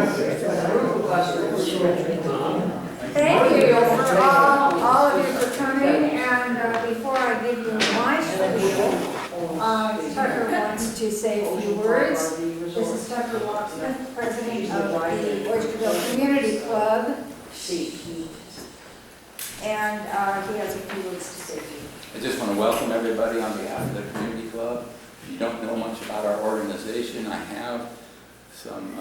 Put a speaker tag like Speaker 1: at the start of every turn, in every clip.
Speaker 1: Thank you for all of you for coming, and before I give you my spiel, Tucker wants to say a few words. This is Tucker Locksmith, president of the Oysterville Community Club, and he has a few words to say to you.
Speaker 2: I just want to welcome everybody on behalf of the Community Club. If you don't know much about our organization, I have some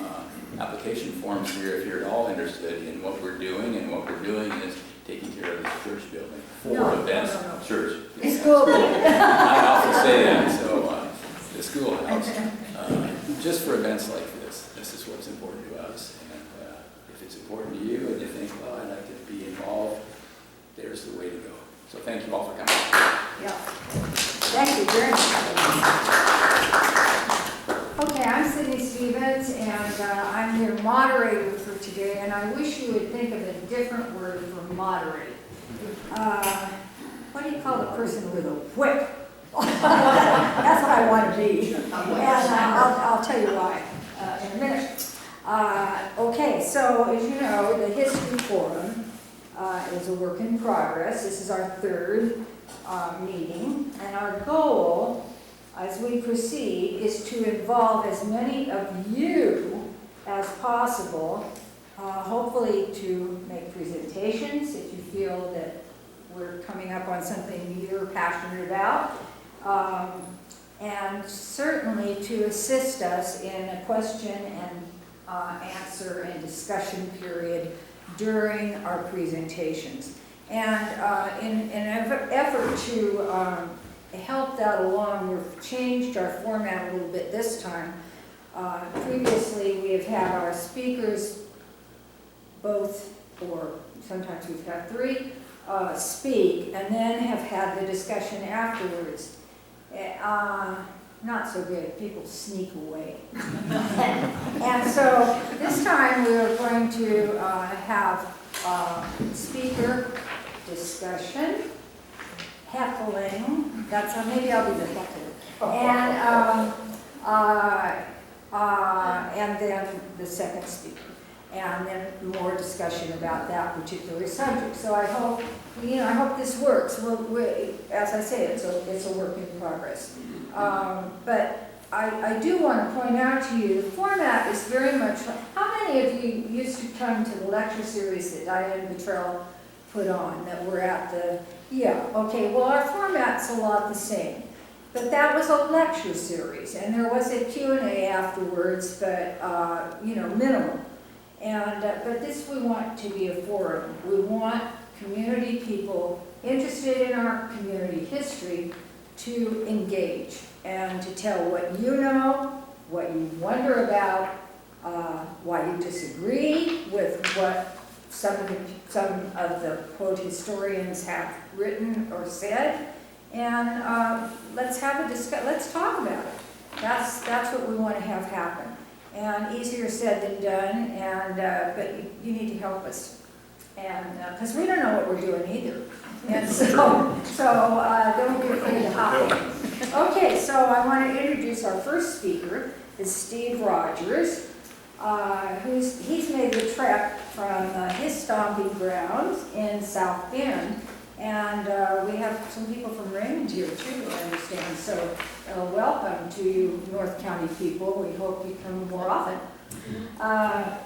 Speaker 2: application forms here if you're at all interested in what we're doing, and what we're doing is taking care of this church building for events.
Speaker 1: No.
Speaker 2: Church.
Speaker 1: The school building.
Speaker 2: I often say that, so the schoolhouse. Just for events like this is what's important to us. And if it's important to you and you think, well, I'd like to be involved, there's the way to go. So thank you all for coming.
Speaker 1: Yeah. Thank you very much. Okay, I'm Sydney Stevens, and I'm your moderator for today, and I wish you would think of a different word for moderate. What do you call the person with a whip? That's what I want to be, and I'll tell you why in a minute. Okay, so as you know, the History Forum is a work in progress. This is our third meeting, and our goal as we proceed is to involve as many of you as possible, hopefully to make presentations if you feel that we're coming up on something you're passionate about, and certainly to assist us in a question and answer and discussion period during our presentations. And in an effort to help that along, we've changed our format a little bit this time. Previously, we have had our speakers both, or sometimes we've had three, speak, and then have had the discussion afterwards. Not so good. People sneak away. And so this time we are going to have speaker discussion, heckling. That's maybe I'll be the heckler, and then the second speaker, and then more discussion about that particular subject. So I hope I hope this works. As I say, it's a work in progress. But I do want to point out to you, the format is very much, how many of you used to come to the lecture series that Diane Petrell put on, that were at the, okay, well our format's a lot the same. But that was a lecture series, and there was a Q&A afterwards, but, minimal. And, but this we want to be a forum. We want community people interested in our community history to engage and to tell what you know, what you wonder about, why you disagree with what some of the quote historians have written or said, and let's have let's talk about it. That's what we want to have happen, and easier said than done. And but you need to help us, and because we don't know what we're doing either. And so don't be afraid to hop in. Okay, so I want to introduce our first speaker, is Steve Rogers, he's made the trek from his stomping grounds in South Bend, and we have some people from Raymond here too, I understand. So welcome to you North County people. We hope you come more often.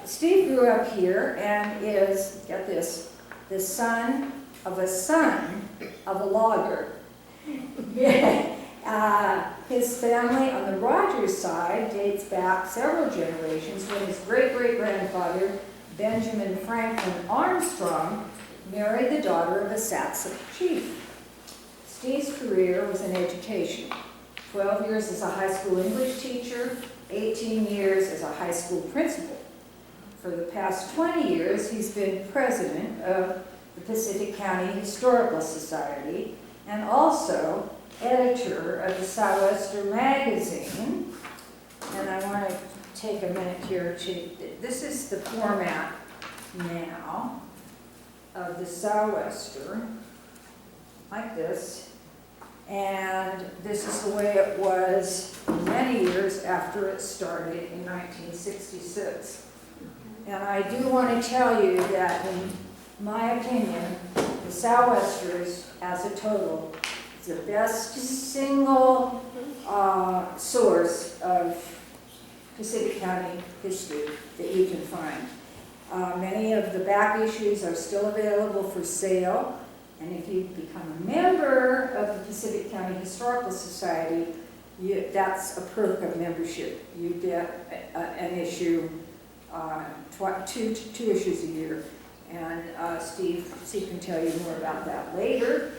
Speaker 1: Steve grew up here and is, get this, the son of a logger. His family on the Rogers side dates back several generations when his great-great-grandfather, Benjamin Franklin Armstrong, married the daughter of a Satsuma chief. Steve's career was in education. 12 years as a high school English teacher, 18 years as a high school principal. For the past 20 years, he's been president of the Pacific County Historical Society, and also editor of the Sou'wester magazine. And I want to take a minute here to, this is the format now of the Sou'wester, like this. And this is the way it was many years after it started in 1966. And I do want to tell you that in my opinion, the Southwesters as a total is the best single source of Pacific County history that you can find. Many of the back issues are still available for sale, and if you become a member of the Pacific County Historical Society, that's a perk of membership. You get an issue, two issues a year, and Steve can tell you more about that later.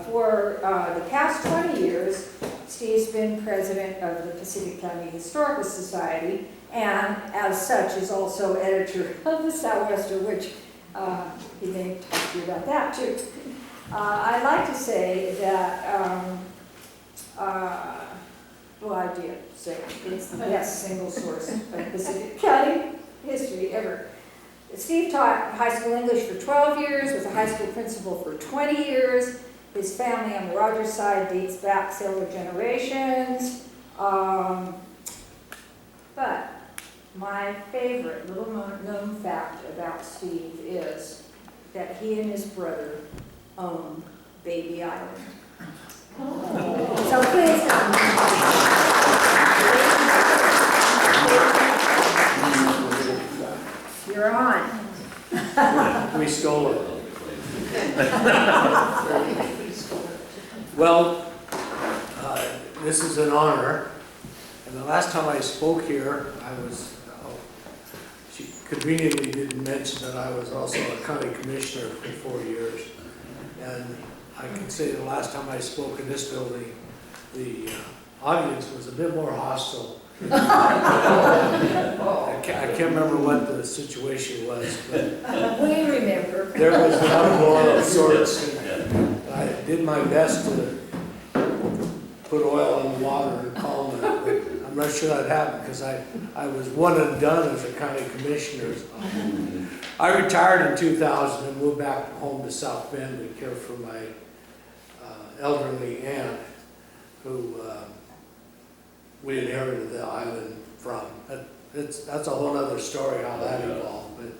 Speaker 1: For the past 20 years, Steve's been president of the Pacific County Historical Society, and as such is also editor of the Southwester, which he may talk to you about that too. I'd like to say that, well, I did say it's the best single source of Pacific County history ever. Steve taught high school English for 12 years, was a high school principal for 20 years. His family on the Rogers side dates back several generations. But my favorite little known fact about Steve is that he and his brother own Baby Island. So please come. You're on.
Speaker 3: We stole it. Well, this is an honor. And the last time I spoke here, she conveniently didn't mention that I was also a county commissioner for 4 years. And I can say the last time I spoke in this building, the audience was a bit more hostile. I can't remember what the situation was, but
Speaker 1: We remember.
Speaker 3: there was an uproar of sorts, and I did my best to put oil in the water and calm it, but I'm not sure that happened because I was one and done as a county commissioner. I retired in 2000 and moved back home to South Bend to care for my elderly aunt who we inherited the island from. That's a whole other story how that evolved. But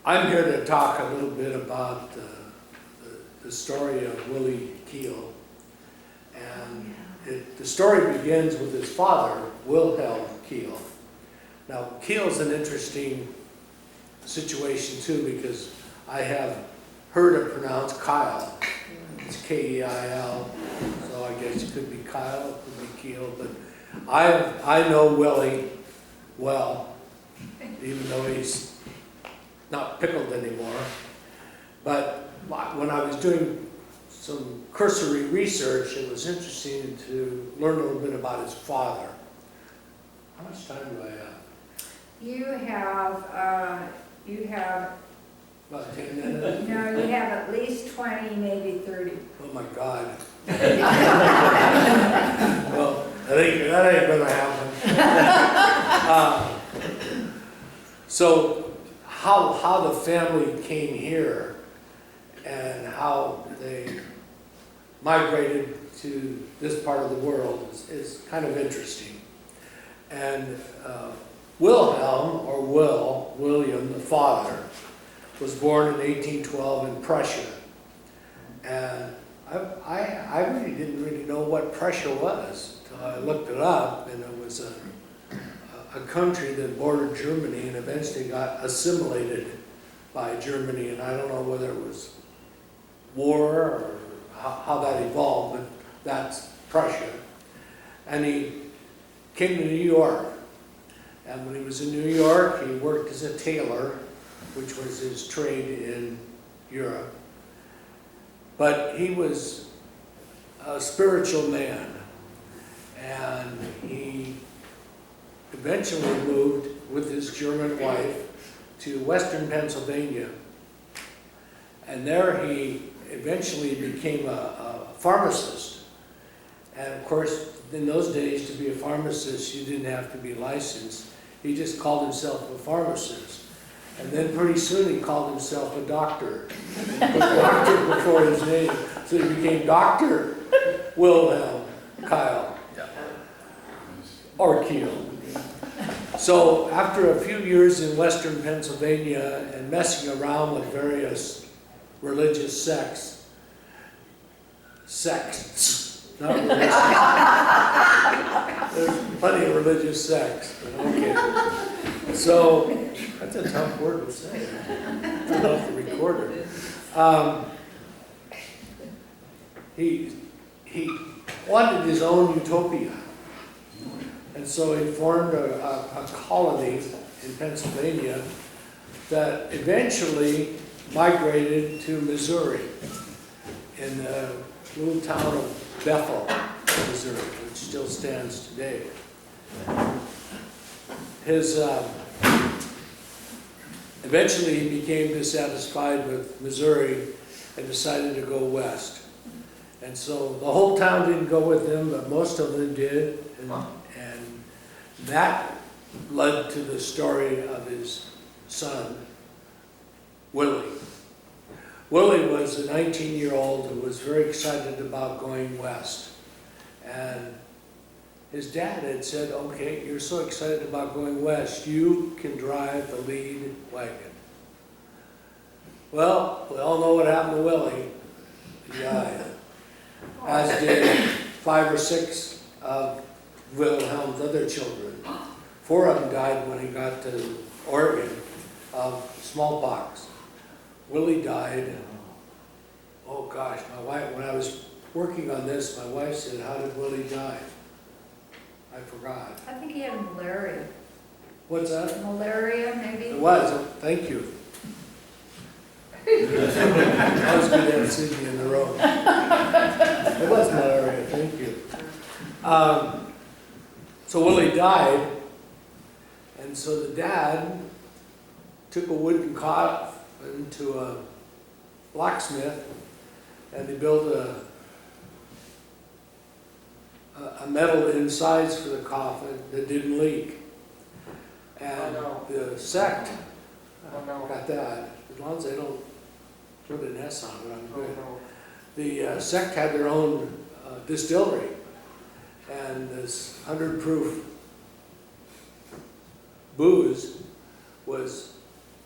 Speaker 3: I'm here to talk a little bit about the story of Willie Keel. And the story begins with his father, Wilhelm Keel. Now, Keel's an interesting situation too, because I have heard it pronounced Kyle. It's K-E-I-L, so I guess it could be Kyle, it could be Keel, but I know Willie well, even though he's not pickled anymore. But when I was doing some cursory research, it was interesting to learn a little bit about his father. How much time do I have?
Speaker 1: You have
Speaker 3: About 10 minutes?
Speaker 1: no, you have at least 20, maybe 30.
Speaker 3: Oh my God. Well, that ain't gonna happen. So how the family came here and how they migrated to this part of the world is kind of interesting. And Wilhelm, or William, the father, was born in 1812 in Prussia. And I really didn't know what Prussia was until I looked it up, and it was a country that bordered Germany and eventually got assimilated by Germany. And I don't know whether it was war or how that evolved, but that's Prussia. And he came to New York. And when he was in New York, he worked as a tailor, which was his trade in Europe. But he was a spiritual man, and he eventually moved with his German wife to Western Pennsylvania. And there he eventually became a pharmacist. And of course, in those days, to be a pharmacist, you didn't have to be licensed. He just called himself a pharmacist. And then pretty soon he called himself a doctor. He put doctor before his name. So he became Dr. Wilhelm Kyle. or Keel. So after a few years in western Pennsylvania and messing around with various religious sects, not religious. There's plenty of religious sects, but okay. So, that's a tough word to say. Turn off the recorder. He wanted his own utopia. And so he formed a colony in Pennsylvania that eventually migrated to Missouri, in the little town of Bethel, Missouri, which still stands today. Eventually he became dissatisfied with Missouri and decided to go west. And so the whole town didn't go with him, but most of them did. And that led to the story of his son, Willie. Willie was a 19-year-old who was very excited about going west. And his dad had said, okay, you're so excited about going west, you can drive the lead wagon. Well, we all know what happened to Willie. He died. As did 5 or 6 of Wilhelm's other children. 4 of them died when he got to Oregon of smallpox. Willie died. Oh gosh, my wife, when I was working on this, my wife said, how did Willie die? I forgot.
Speaker 1: I think he had malaria.
Speaker 3: What's that?
Speaker 1: Malaria, maybe?
Speaker 3: It was, thank you. I was good to have Cindy in the room. It was malaria, thank you. So Willie died, and so the dad took a wooden cot into a blacksmith, and they built a metal insides for the coffin that didn't leak. And the sect got that. As long as they don't put an S on it, I'm good. The sect had their own distillery, and this 100 proof booze was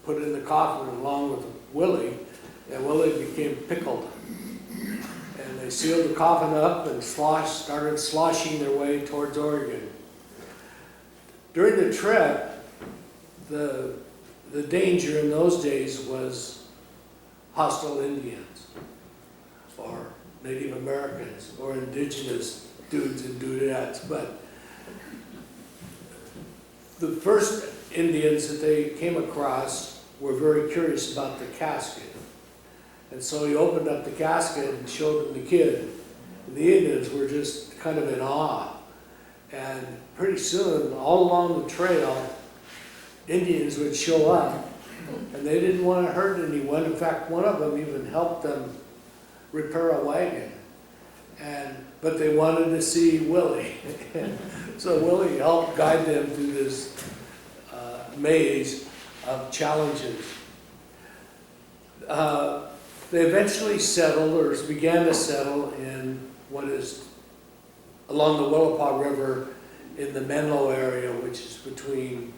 Speaker 3: put in the coffin along with Willie, and Willie became pickled. And they sealed the coffin up and started sloshing their way towards Oregon. During the trip, the danger in those days was hostile Indians, or Native Americans, or indigenous dudes and dudettes. But the first Indians that they came across were very curious about the casket. And so he opened up the casket and showed them the kid. And the Indians were just kind of in awe. And pretty soon, all along the trail, Indians would show up. And they didn't want to hurt anyone. In fact, one of them even helped them repair a wagon. But they wanted to see Willie. So Willie helped guide them through this maze of challenges. They eventually settled, or began to settle, in what is along the Willapa River in the Menlo area, which is between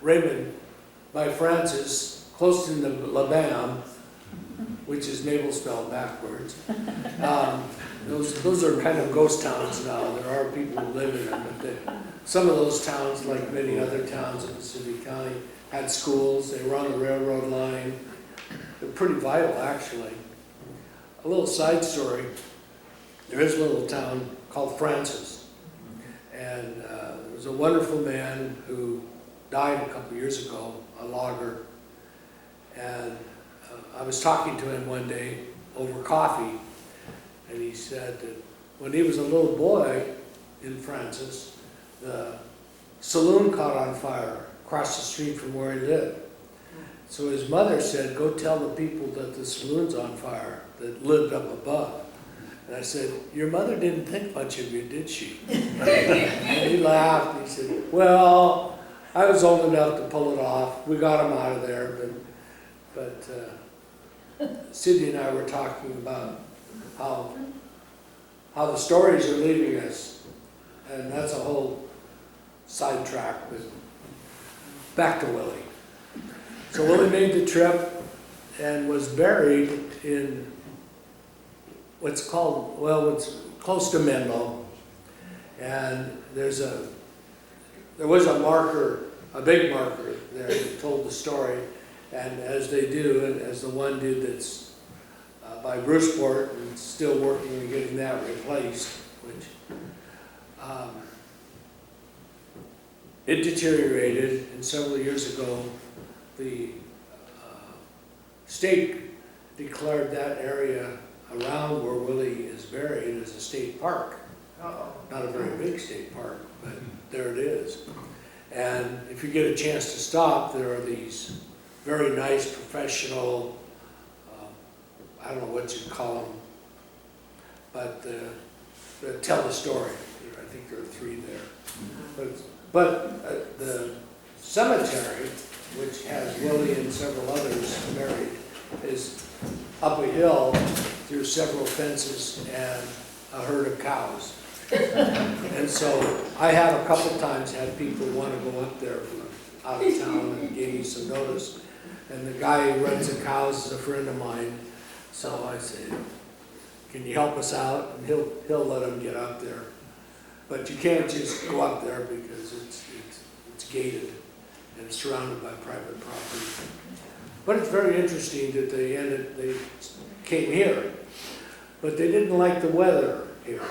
Speaker 3: Raymond by Francis, close to the Labam, which is naval spelled backwards. Those are kind of ghost towns now. There are people who live in them, but some of those towns, like many other towns in Pacific County, had schools. They were on the railroad line. They're pretty vital, actually. A little side story. There is a little town called Francis. And there was a wonderful man who died a couple years ago, a logger. And I was talking to him one day over coffee, and he said that when he was a little boy in Francis, the saloon caught on fire across the street from where he lived. So his mother said, go tell the people that the saloon's on fire that lived up above. And I said, your mother didn't think much of you, did she? And he laughed. He said, well, I was old enough to pull it off. We got him out of there. But Cindy and I were talking about how the stories are leaving us. And that's a whole sidetrack, but back to Willie. So Willie made the trip and was buried in what's called, well, it's close to Menlo. And there was a marker, a big marker there that told the story. And as they do, and as the one did that's by Bruceport and still working on getting that replaced, which it deteriorated, and several years ago, the state declared that area around where Willie is buried as a state park. Not a very big state park, but there it is. And if you get a chance to stop, there are these very nice professional, I don't know what you call them, but tell the story. I think there are 3 there. But the cemetery, which has Willie and several others buried, is up a hill through several fences and a herd of cows. And so I have a couple times had people want to go up there from out of town and gave me some notice. And the guy who runs the cows is a friend of mine. So I said, can you help us out? And he'll let them get up there. But you can't just go up there because it's gated and it's surrounded by private property. But it's very interesting that they came here, but they didn't like the weather here.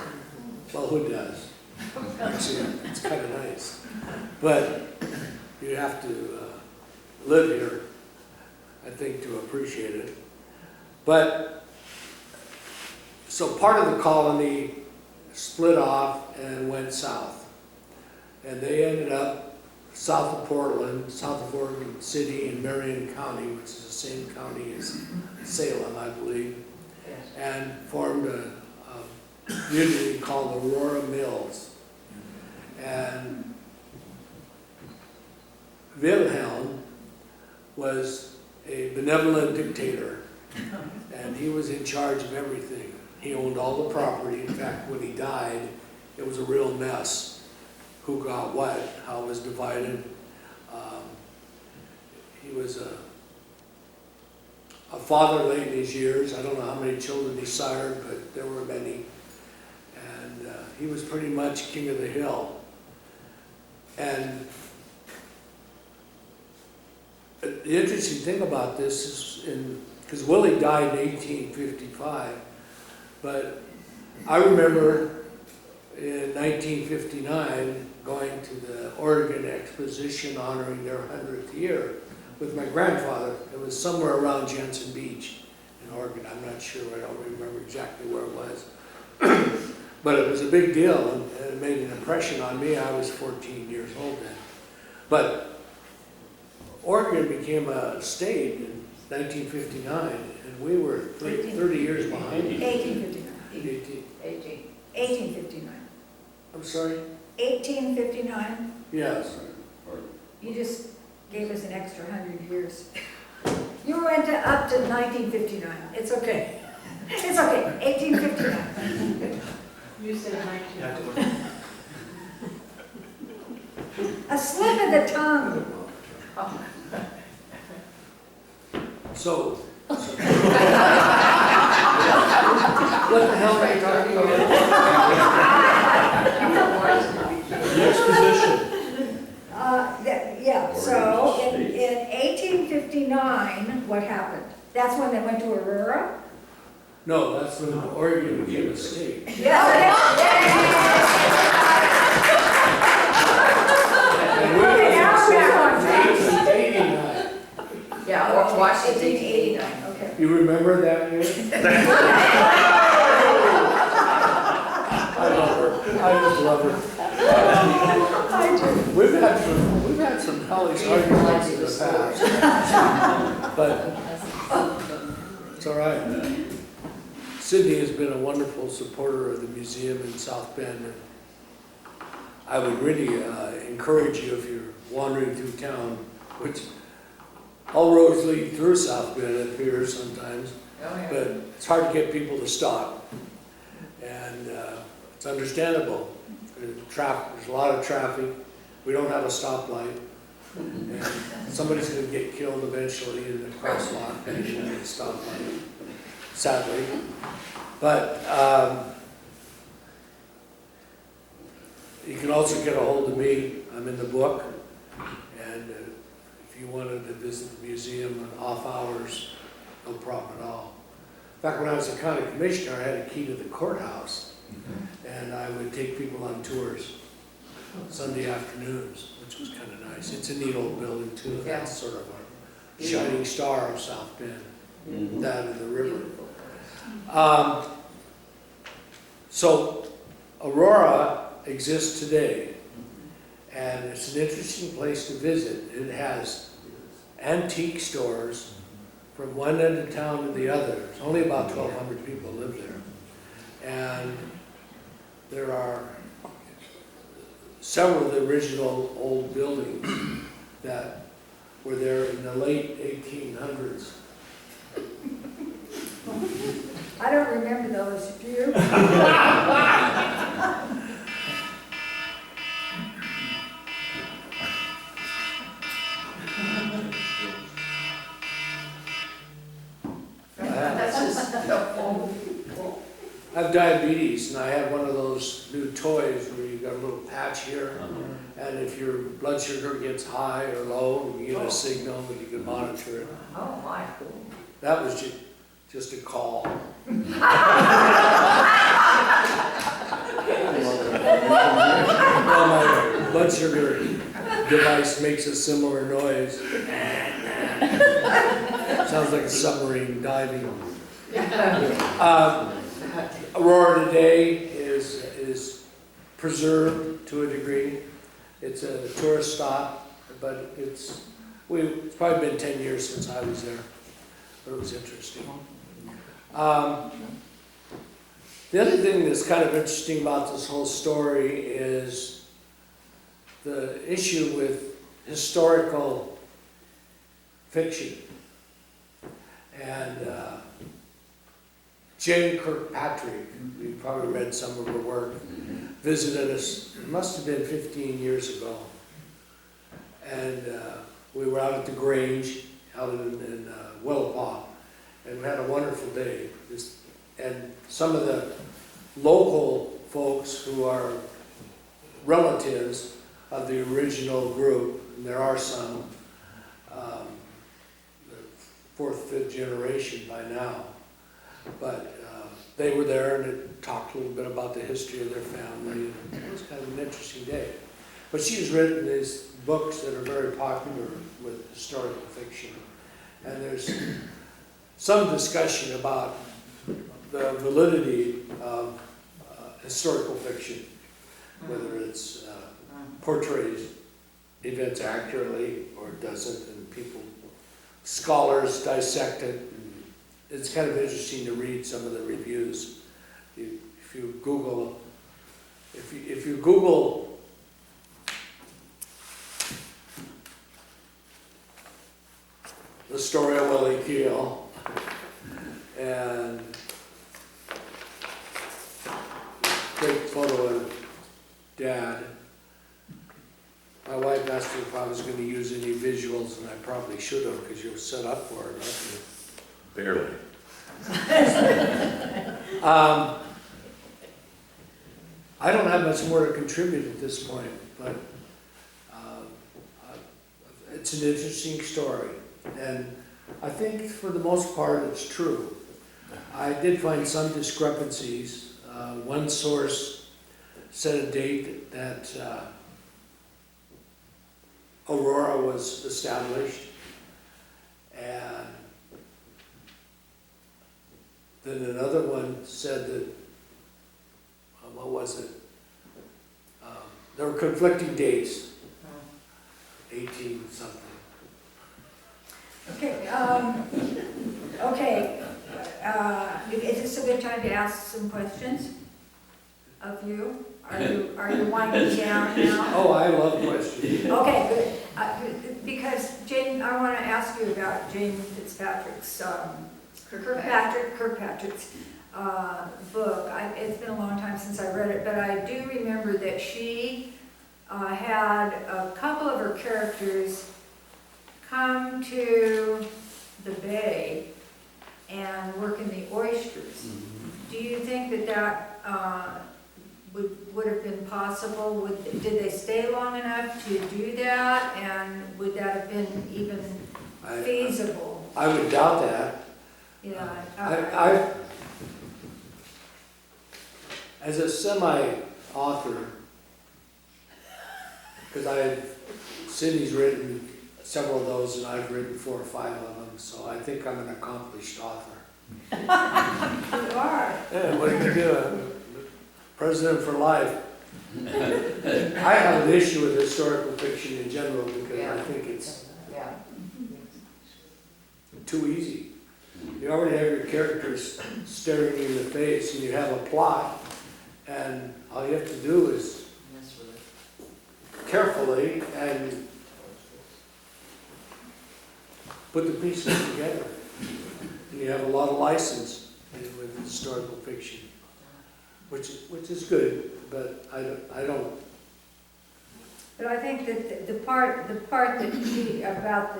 Speaker 3: Well, who does? Actually, it's kind of nice. But you have to live here, I think, to appreciate it. But, so part of the colony split off and went south. And they ended up south of Portland, south of Oregon City in Marion County, which is the same county as Salem, I believe, and formed a community called Aurora Mills. And Wilhelm was a benevolent dictator, and he was in charge of everything. He owned all the property. In fact, when he died, it was a real mess. Who got what, how it was divided. He was a father late in his years. I don't know how many children he sired, but there were many. And he was pretty much king of the hill. And the interesting thing about this is, because Willie died in 1855, but I remember in 1959 going to the Oregon Exposition honoring their 100th year with my grandfather. It was somewhere around Jensen Beach in Oregon. I'm not sure, I don't remember exactly where it was. But it was a big deal, and it made an impression on me. I was 14 years old then. But Oregon became a state in 1959, and we were 30 years behind.
Speaker 1: 1859. 1859.
Speaker 3: I'm sorry?
Speaker 1: 1859.
Speaker 3: Yes.
Speaker 1: You just gave us an extra 100 years. You went up to 1959. It's okay. It's okay. 1859.
Speaker 4: You said 19.
Speaker 1: A slip of the tongue.
Speaker 3: So, what the hell are you talking about? The exposition.
Speaker 1: Yeah, so in 1859, what happened? That's when they went to Aurora?
Speaker 3: No, that's when Oregon became a state.
Speaker 1: Yeah.
Speaker 3: And we were
Speaker 1: Okay, now I'm back on track.
Speaker 3: 1889.
Speaker 4: Yeah, Washington,
Speaker 1: 1889, okay.
Speaker 3: You remember that year? I love her. I just love her.
Speaker 1: I do.
Speaker 3: We've had some college arguments in the past, but it's all right. Sydney has been a wonderful supporter of the museum in South Bend. And I would really encourage you, if you're wandering through town, which all roads lead through South Bend, it appears sometimes, but it's hard to get people to stop, and it's understandable. There's a lot of traffic. We don't have a stoplight. And somebody's gonna get killed eventually in the crosswalk, and you won't get a stoplight, sadly. But, you can also get a hold of me. I'm in the book. And if you wanted to visit the museum on off hours, no problem at all. In fact, when I was a county commissioner, I had a key to the courthouse. And I would take people on tours Sunday afternoons, which was kind of nice. It's a neat old building too.
Speaker 4: Yeah.
Speaker 3: That's sort of a shining star of South Bend, that and the river. So Aurora exists today, and it's an interesting place to visit. It has antique stores from one end of town to the other. There's only about 1,200 people live there. And there are several of the original old buildings that were there in the late 1800s.
Speaker 1: I don't remember those, do you?
Speaker 4: That's just helpful.
Speaker 3: I have diabetes, and I have one of those new toys where you've got a little patch here, and if your blood sugar gets high or low, you get a signal and you can monitor it.
Speaker 4: Oh, my.
Speaker 3: That was just a call. Well, my blood sugar device makes a similar noise. Sounds like a submarine diving. Aurora today is preserved to a degree. It's a tourist stop, but it's probably been 10 years since I was there. But it was interesting. The other thing that's kind of interesting about this whole story is the issue with historical fiction. And Jane Kirkpatrick, you probably read some of her work, visited us, it must have been 15 years ago. And we were out at the Grange, out in Willapa, and we had a wonderful day. And some of the local folks who are relatives of the original group, and there are some, the fourth, fifth generation by now, but they were there and it talked a little bit about the history of their family. And it was kind of an interesting day. But she's written these books that are very popular with historical fiction. And there's some discussion about the validity of historical fiction, whether it's portrays events accurately or doesn't, and scholars dissect it. It's kind of interesting to read some of the reviews. If you Google the story of Willie Keel and great photo of Dad. My wife asked me if I was going to use any visuals, and I probably should have, because you're set up for it, aren't you?
Speaker 2: Barely.
Speaker 3: I don't have much more to contribute at this point, but it's an interesting story, and I think for the most part it's true. I did find some discrepancies. One source set a date that Aurora was established, and then another one said that, what was it? There were conflicting dates, 18 something.
Speaker 1: Okay, okay. Is this a good time to ask some questions of you? Are you winding down now?
Speaker 3: Oh, I love questions.
Speaker 1: Okay, good. Because Jane, I want to ask you about Jane Fitzpatrick's, Kirkpatrick's book. It's been a long time since I read it, but I do remember that she had a couple of her characters come to the bay and work in the oysters. Do you think that that would have been possible? Did they stay long enough to do that, and would that have been even feasible?
Speaker 3: I would doubt that.
Speaker 1: Yeah.
Speaker 3: I as a semi-author, because Cindy's written several of those and I've written 4 or 5 of them, so I think I'm an accomplished author.
Speaker 1: You are.
Speaker 3: Yeah, what are you gonna do? I'm president for life. I have an issue with historical fiction in general because I think it's
Speaker 1: Yeah.
Speaker 3: too easy. You already have your characters staring you in the face and you have a plot, and all you have to do is carefully and put the pieces together. And you have a lot of license with historical fiction, which is good, but I don't.
Speaker 1: But I think that the part that about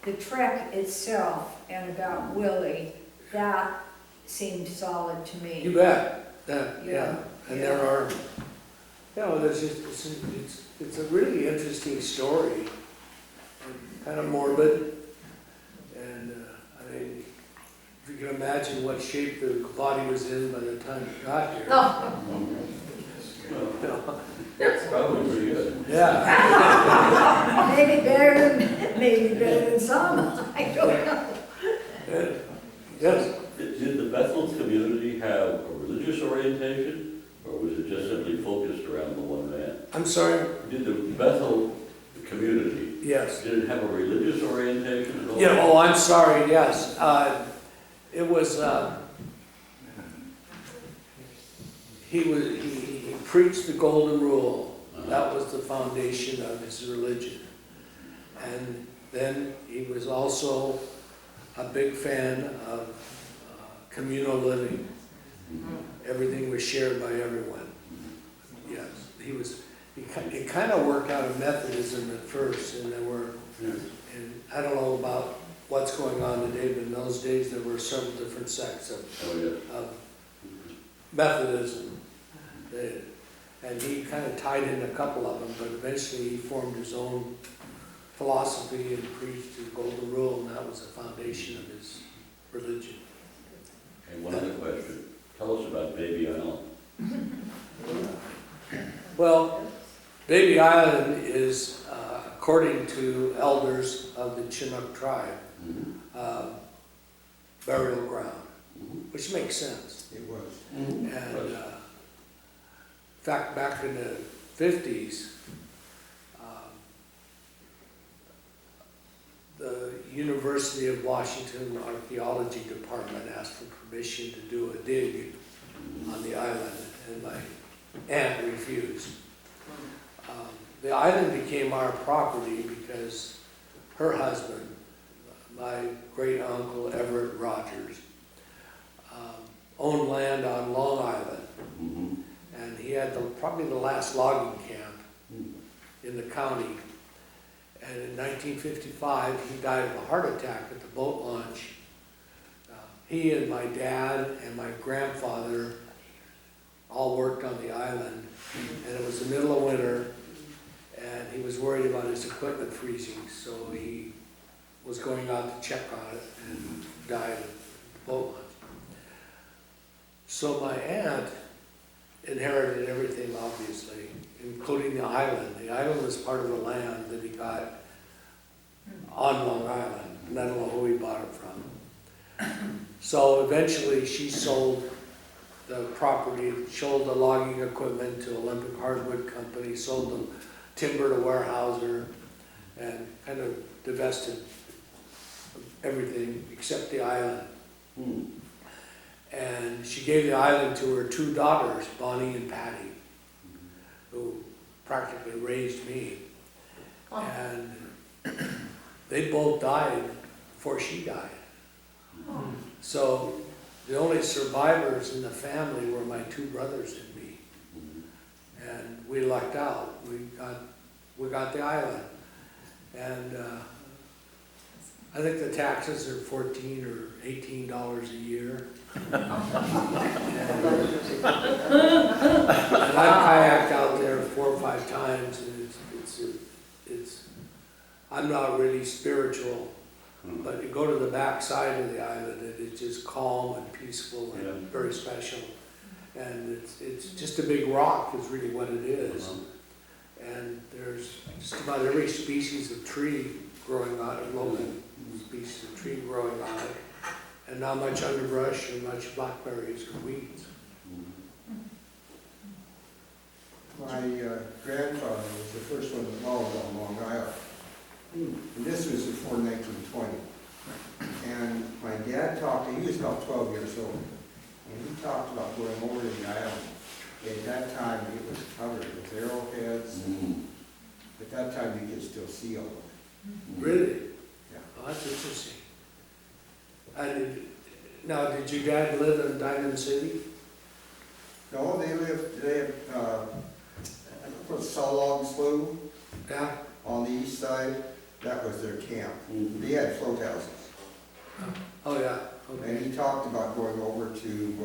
Speaker 1: the trek itself and about Willie, that seemed solid to me.
Speaker 3: You bet. Yeah.
Speaker 1: Yeah.
Speaker 3: And there are, there's just it's a really interesting story, and kind of morbid, and I mean, if you can imagine what shape the body was in by the time it got here.
Speaker 1: Oh.
Speaker 3: You know,
Speaker 5: That's probably pretty good.
Speaker 3: yeah.
Speaker 1: Maybe better than some, I don't know.
Speaker 3: Yes.
Speaker 5: Did the Bethel community have a religious orientation, or was it just simply focused around the one man?
Speaker 3: I'm sorry.
Speaker 5: Did the Bethel community,
Speaker 3: Yes.
Speaker 5: did it have a religious orientation at all?
Speaker 3: Yeah. Oh, I'm sorry. Yes. It was. He preached the golden rule. That was the foundation of his religion. And then he was also a big fan of communal living. Everything was shared by everyone. Yes, it kind of worked out of Methodism at first, and there were, and I don't know about what's going on today, but in those days there were several different sects of Methodism. And he kind of tied in a couple of them, but eventually he formed his own philosophy and preached the golden rule, and that was the foundation of his religion.
Speaker 5: And one other question. Tell us about Baby Island.
Speaker 3: Well, Baby Island is, according to elders of the Chinook tribe, burial ground, which makes sense.
Speaker 4: It was.
Speaker 3: And in fact, back in the 50s, the University of Washington Archaeology Department asked for permission to do a dig on the island, and my aunt refused. The island became our property because her husband, my great uncle Everett Rogers, owned land on Long Island, and he had probably the last logging camp in the county. And in 1955, he died of a heart attack at the boat launch. He and my dad and my grandfather all worked on the island, and it was the middle of winter, and he was worried about his equipment freezing, so he was going out to check on it and died at the boat launch. So my aunt inherited everything, obviously, including the island. The island was part of the land that he got on Long Island, and I don't know who he bought it from. So eventually she sold the property, sold the logging equipment to Olympic Hardwood Company, sold the timber to Weyerhaeuser, and kind of divested of everything except the island. And she gave the island to her 2 daughters, Bonnie and Patty, who practically raised me. And they both died before she died. So the only survivors in the family were my two brothers and me. And we lucked out. We got the island. And I think the taxes are $14 or $18 a year. And I've kayaked out there 4 or 5 times, and it's I'm not really spiritual, but you go to the back side of the island, and it's just calm and peaceful and
Speaker 5: Yeah.
Speaker 3: very special. And it's just a big rock is really what it is. And there's just about every species of tree growing on it, local species of tree growing on it, and not much underbrush and much blackberries or weeds.
Speaker 4: My grandfather was the first one that logged on Long Island. And this was before 1920. And my dad he was about 12 years old, and he talked about going over to the island. At that time, it was covered with arrowheads. At that time, you could still see all of it.
Speaker 3: Really?
Speaker 4: Yeah.
Speaker 3: Oh, that's interesting. Now, did your dad live in Diamond City?
Speaker 4: No, they had Sawlog Slough
Speaker 3: Yeah?
Speaker 4: on the east side. That was their camp. They had float houses.
Speaker 3: Oh, yeah. Okay.
Speaker 4: And he talked about going over to,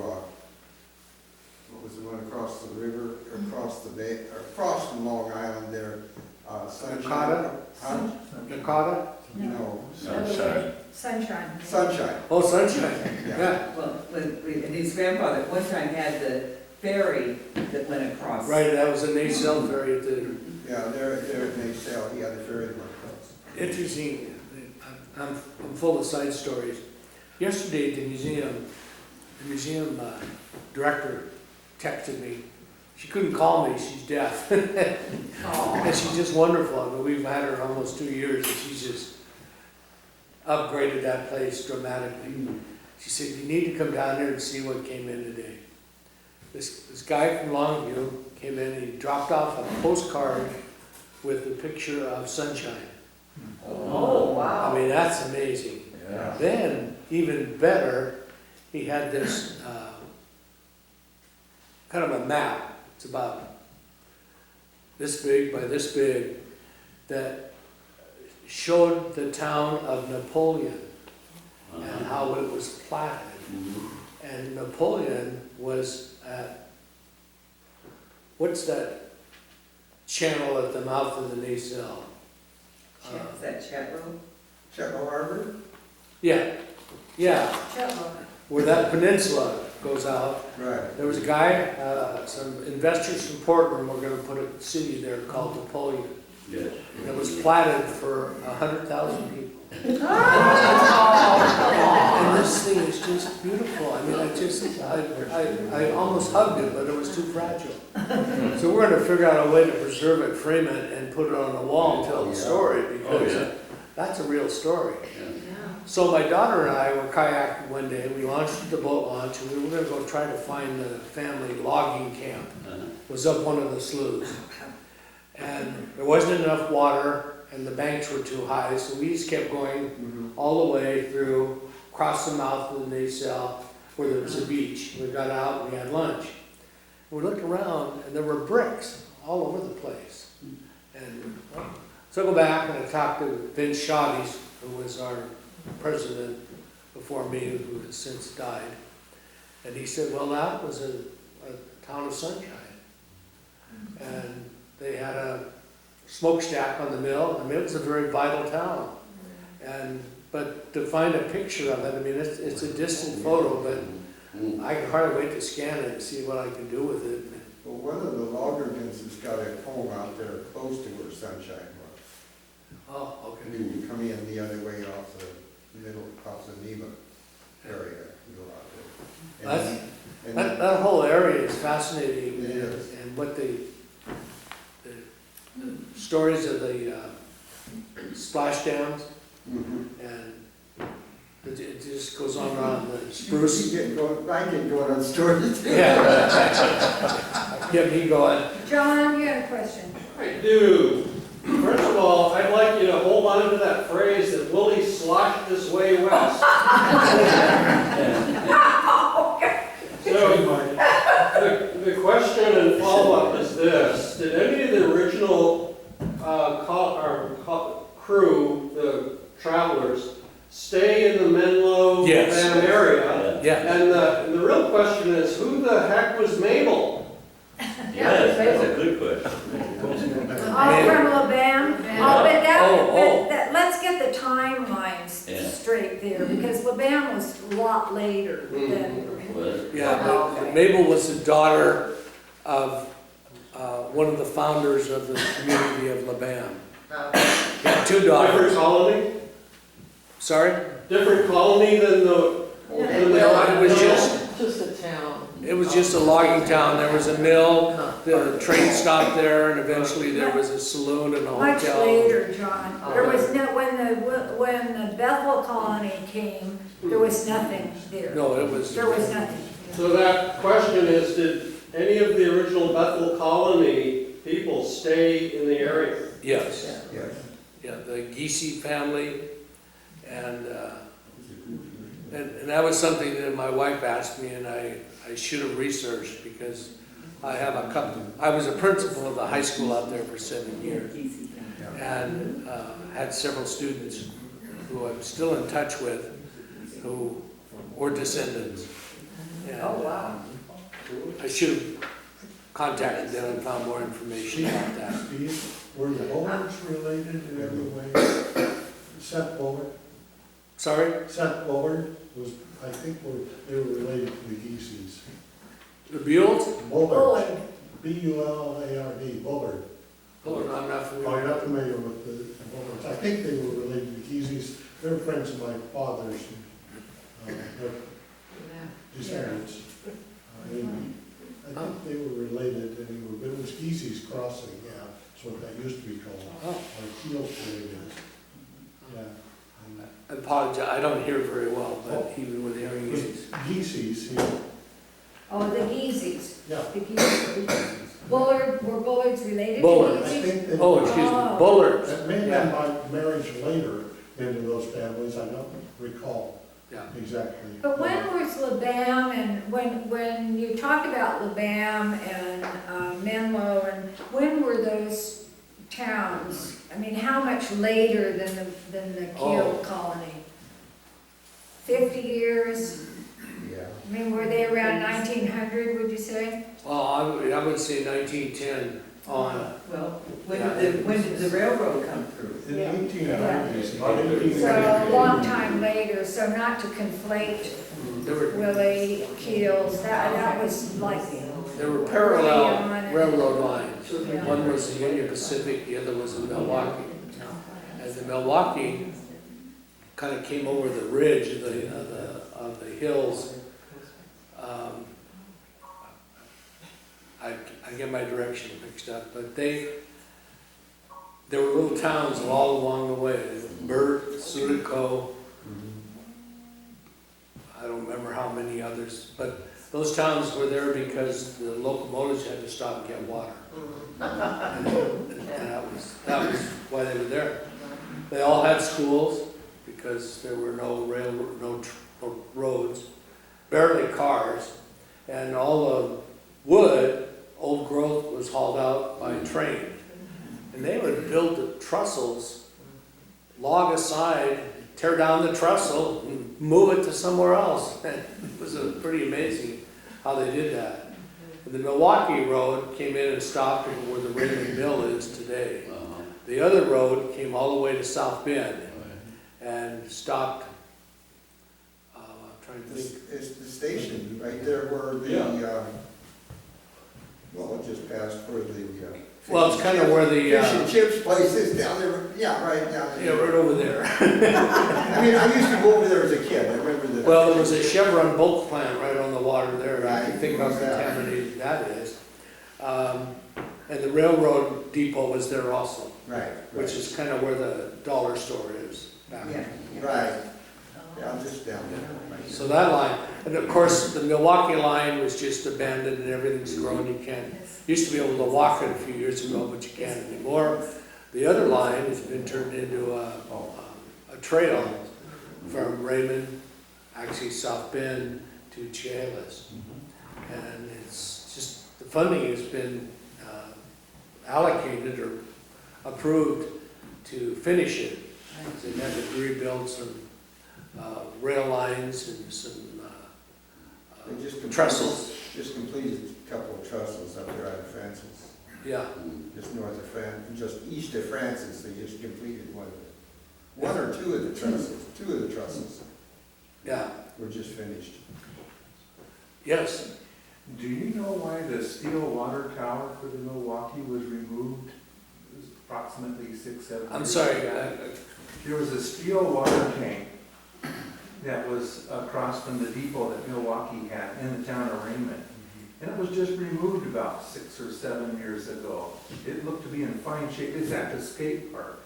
Speaker 4: what was the one across the river, or across the bay, or across from Long Island there, Sunshine.
Speaker 3: Nakata?
Speaker 4: Huh?
Speaker 3: Nakata?
Speaker 4: No,
Speaker 2: Sunshine.
Speaker 1: Sunshine.
Speaker 4: Sunshine,
Speaker 3: Oh, Sunshine.
Speaker 4: yeah.
Speaker 3: Yeah.
Speaker 6: Well, and his grandfather at one time had the ferry that went across.
Speaker 3: Right, that was a Nacelle ferry at the,
Speaker 4: Yeah, there they sell, he had the ferry that went across.
Speaker 3: interesting. I'm full of side stories. Yesterday at the museum director texted me. She couldn't call me, she's deaf. And she's just wonderful. I mean, we've had her almost 2 years, and she's just upgraded that place dramatically. She said, you need to come down there and see what came in today. This guy from Longview came in and he dropped off a postcard with a picture of Sunshine.
Speaker 6: Oh, wow.
Speaker 3: I mean, that's amazing.
Speaker 2: Yeah.
Speaker 3: Then, even better, he had this kind of a map. It's about this big by this big that showed the town of Napoleon and how it was platted. And Napoleon was at, what's that channel at the mouth of the Nacelle?
Speaker 6: Is that Chetro?
Speaker 4: Chetlo Harbor?
Speaker 3: Yeah,
Speaker 1: Shetland.
Speaker 3: where that peninsula goes out.
Speaker 4: Right.
Speaker 3: There was a guy, some investors from Portland were gonna put a city there called Napoleon.
Speaker 5: Yes.
Speaker 3: And it was platted for 100,000 people. And this thing is just beautiful. I mean, I almost hugged it, but it was too fragile. So we're gonna figure out a way to preserve it, frame it, and put it on the wall and tell the story, because that's a real story. So my daughter and I were kayaking one day. We launched the boat launch, and we were gonna go try to find the family logging camp. It was up one of the sloughs. And there wasn't enough water, and the banks were too high, so we just kept going all the way through, across the mouth of the Nacelle, where there was a beach. We got out and we had lunch. We looked around, and there were bricks all over the place. And so I go back and I talked to Vince Shotties, who was our president before me, who has since died. And he said, well, that was a town of Sunshine. And they had a smokestack on the mill. I mean, it was a very vital town. But to find a picture of it, I mean, it's a distant photo, but I can hardly wait to scan it and see what I can do with it.
Speaker 4: Well, one of the loggermans has got a home out there close to where Sunshine was.
Speaker 3: Oh,
Speaker 4: I
Speaker 3: okay.
Speaker 4: mean, you come in the other way off the Neva area, you go out there. And
Speaker 3: That whole area is fascinating.
Speaker 4: It is.
Speaker 3: And what the stories of the splash dams, and it just goes on around the spruce.
Speaker 4: I get going on stories.
Speaker 3: Yeah. Get me going.
Speaker 1: John, you had a question.
Speaker 7: I do. First of all, I'd like you to hold on to that phrase that Willie sloshed his way west. The question and follow-up is this: did any of the original crew, the travelers, stay in the Menlo
Speaker 3: Yes.
Speaker 7: Van area?
Speaker 3: Yeah,
Speaker 7: And the real question is, who the heck was Mabel?
Speaker 5: Yes, that's a good question.
Speaker 1: All from Labam. Oh, but
Speaker 3: Oh.
Speaker 1: let's get the timelines
Speaker 5: Yeah.
Speaker 1: straight there, because Labam was a lot later than.
Speaker 5: Was-
Speaker 3: yeah,
Speaker 1: Oh,
Speaker 3: but
Speaker 1: okay.
Speaker 3: Mabel was the daughter of one of the founders of the community of Labam. He had two
Speaker 7: Different
Speaker 3: daughters.
Speaker 7: colony?
Speaker 3: Sorry?
Speaker 7: Different colony than the...
Speaker 3: No, it was
Speaker 8: Just a town.
Speaker 3: it was just a logging town. There was a mill, the train stopped there, and eventually there was a saloon and a
Speaker 1: Much
Speaker 3: hotel.
Speaker 1: later, John. There was no, when the Bethel colony came, there was nothing there.
Speaker 3: No, it was.
Speaker 1: There was nothing.
Speaker 7: So that question is, did any of the original Bethel colony people stay in the area?
Speaker 3: Yes,
Speaker 4: Yes.
Speaker 3: yeah, the Giese family, and that was something that my wife asked me, and I should have researched, because I have a couple, I was a principal of the high school out there for 7 years, and had several students who I'm still in touch with, who were descendants. And,
Speaker 1: Oh, wow.
Speaker 3: I should have contacted them and found more information about that.
Speaker 9: Steve, were the Bullards related in every way? Seth Bullard,
Speaker 3: Sorry?
Speaker 9: Seth Bullard was, I think, they were related to the Geeseys.
Speaker 3: The Buells?
Speaker 9: Bullard,
Speaker 1: Bullard.
Speaker 9: B-U-L-A-R-D, Bullard.
Speaker 3: Oh, I'm not
Speaker 9: Oh,
Speaker 3: familiar.
Speaker 9: you're not familiar with the Bullards. I think they were related to the Geeseys. They're friends of my father's, they're descendants. I think they were related anyway, but it was Geeseys Crossing, yeah, that's what that used to be called,
Speaker 3: Oh.
Speaker 9: or Keel Street is. Yeah.
Speaker 3: I apologize, I don't hear very well, but even with hearing aids.
Speaker 9: Geeseys, yeah.
Speaker 1: Oh, the Yeezys.
Speaker 9: Yeah.
Speaker 1: The Yeezys. Bullard, were Bullards related to
Speaker 3: Bullard.
Speaker 9: I
Speaker 1: Yeezys?
Speaker 9: think that.
Speaker 3: Oh, excuse me,
Speaker 1: Oh.
Speaker 3: Bullards.
Speaker 9: That may have
Speaker 3: Yeah.
Speaker 9: been my marriage later into those families, I don't recall
Speaker 3: Yeah.
Speaker 9: exactly.
Speaker 1: But when was Labam, and when you talk about Labam and Menlo, and when were those towns? I mean, how much later than the Kiel
Speaker 3: Oh.
Speaker 1: colony? 50 years?
Speaker 4: Yeah.
Speaker 1: I mean, were they around 1900, would you say?
Speaker 3: Well, I would say 1910 on.
Speaker 6: Well, when did the railroad come through?
Speaker 9: In the
Speaker 1: Yeah.
Speaker 9: 1890s, about
Speaker 1: So a
Speaker 9: 1890.
Speaker 1: long time later, so not to conflate
Speaker 3: There were,
Speaker 1: Willie Keels, that was like,
Speaker 3: there were
Speaker 1: Early
Speaker 3: parallel
Speaker 1: on.
Speaker 3: railroad lines.
Speaker 1: Yeah.
Speaker 3: One was the Union Pacific, the other was the Milwaukee. And the Milwaukee kind of came over the ridge of the hills. I get my direction mixed up, but there were little towns all along the way. Burt, Sutico, I don't remember how many others, but those towns were there because the locomotives had to stop and get water. And that was why they were there. They all had schools because there were no roads, barely cars, and all the wood, old growth, was hauled out by train. And they would build the trussels, log aside, tear down the trestle, and move it to somewhere else. And it was pretty amazing how they did that. And the Milwaukee Road came in and stopped where the Raymond Mill is today. The other road came all the way to South Bend and stopped, I'm trying to think.
Speaker 4: It's the station, right there where well, it just passed where the.
Speaker 3: Well, it's kind of where the,
Speaker 4: Fish and chips place is down there, yeah, right down there.
Speaker 3: yeah, right over there.
Speaker 4: I mean, I used to go over there as a kid, I remember the.
Speaker 3: Well, there was a Chevron bulk plant right on the water there.
Speaker 4: Right.
Speaker 3: You can think how contaminated that is. And the railroad depot was there also,
Speaker 4: Right.
Speaker 3: which is kind of where the dollar store is back.
Speaker 6: Yeah.
Speaker 4: Right, yeah, just down there.
Speaker 3: So that line, and of course, the Milwaukee line was just abandoned and everything's grown. You can't, used to be able to walk it a few years ago, but you can't anymore. The other line has been turned into a trail from Raymond, actually South Bend to Chehalis. And it's just, the funding has been allocated or approved to finish it. They had to rebuild some rail lines and some
Speaker 4: They just completed-
Speaker 3: trestles.
Speaker 4: Just completed a couple of trestles up there out of Francis,
Speaker 3: Yeah,
Speaker 4: just north of just east of Francis, they just completed one or two of the trestles
Speaker 3: yeah,
Speaker 4: were just finished.
Speaker 3: yes.
Speaker 8: Do you know why the steel water tower for the Milwaukee was removed? It was approximately 6-7
Speaker 3: I'm
Speaker 8: years
Speaker 3: sorry,
Speaker 8: ago. There was a steel water tank that was across from the depot that Milwaukee had in the town of Raymond. And it was just removed about 6 or 7 years ago. It looked to be in fine shape. It's at the skate park.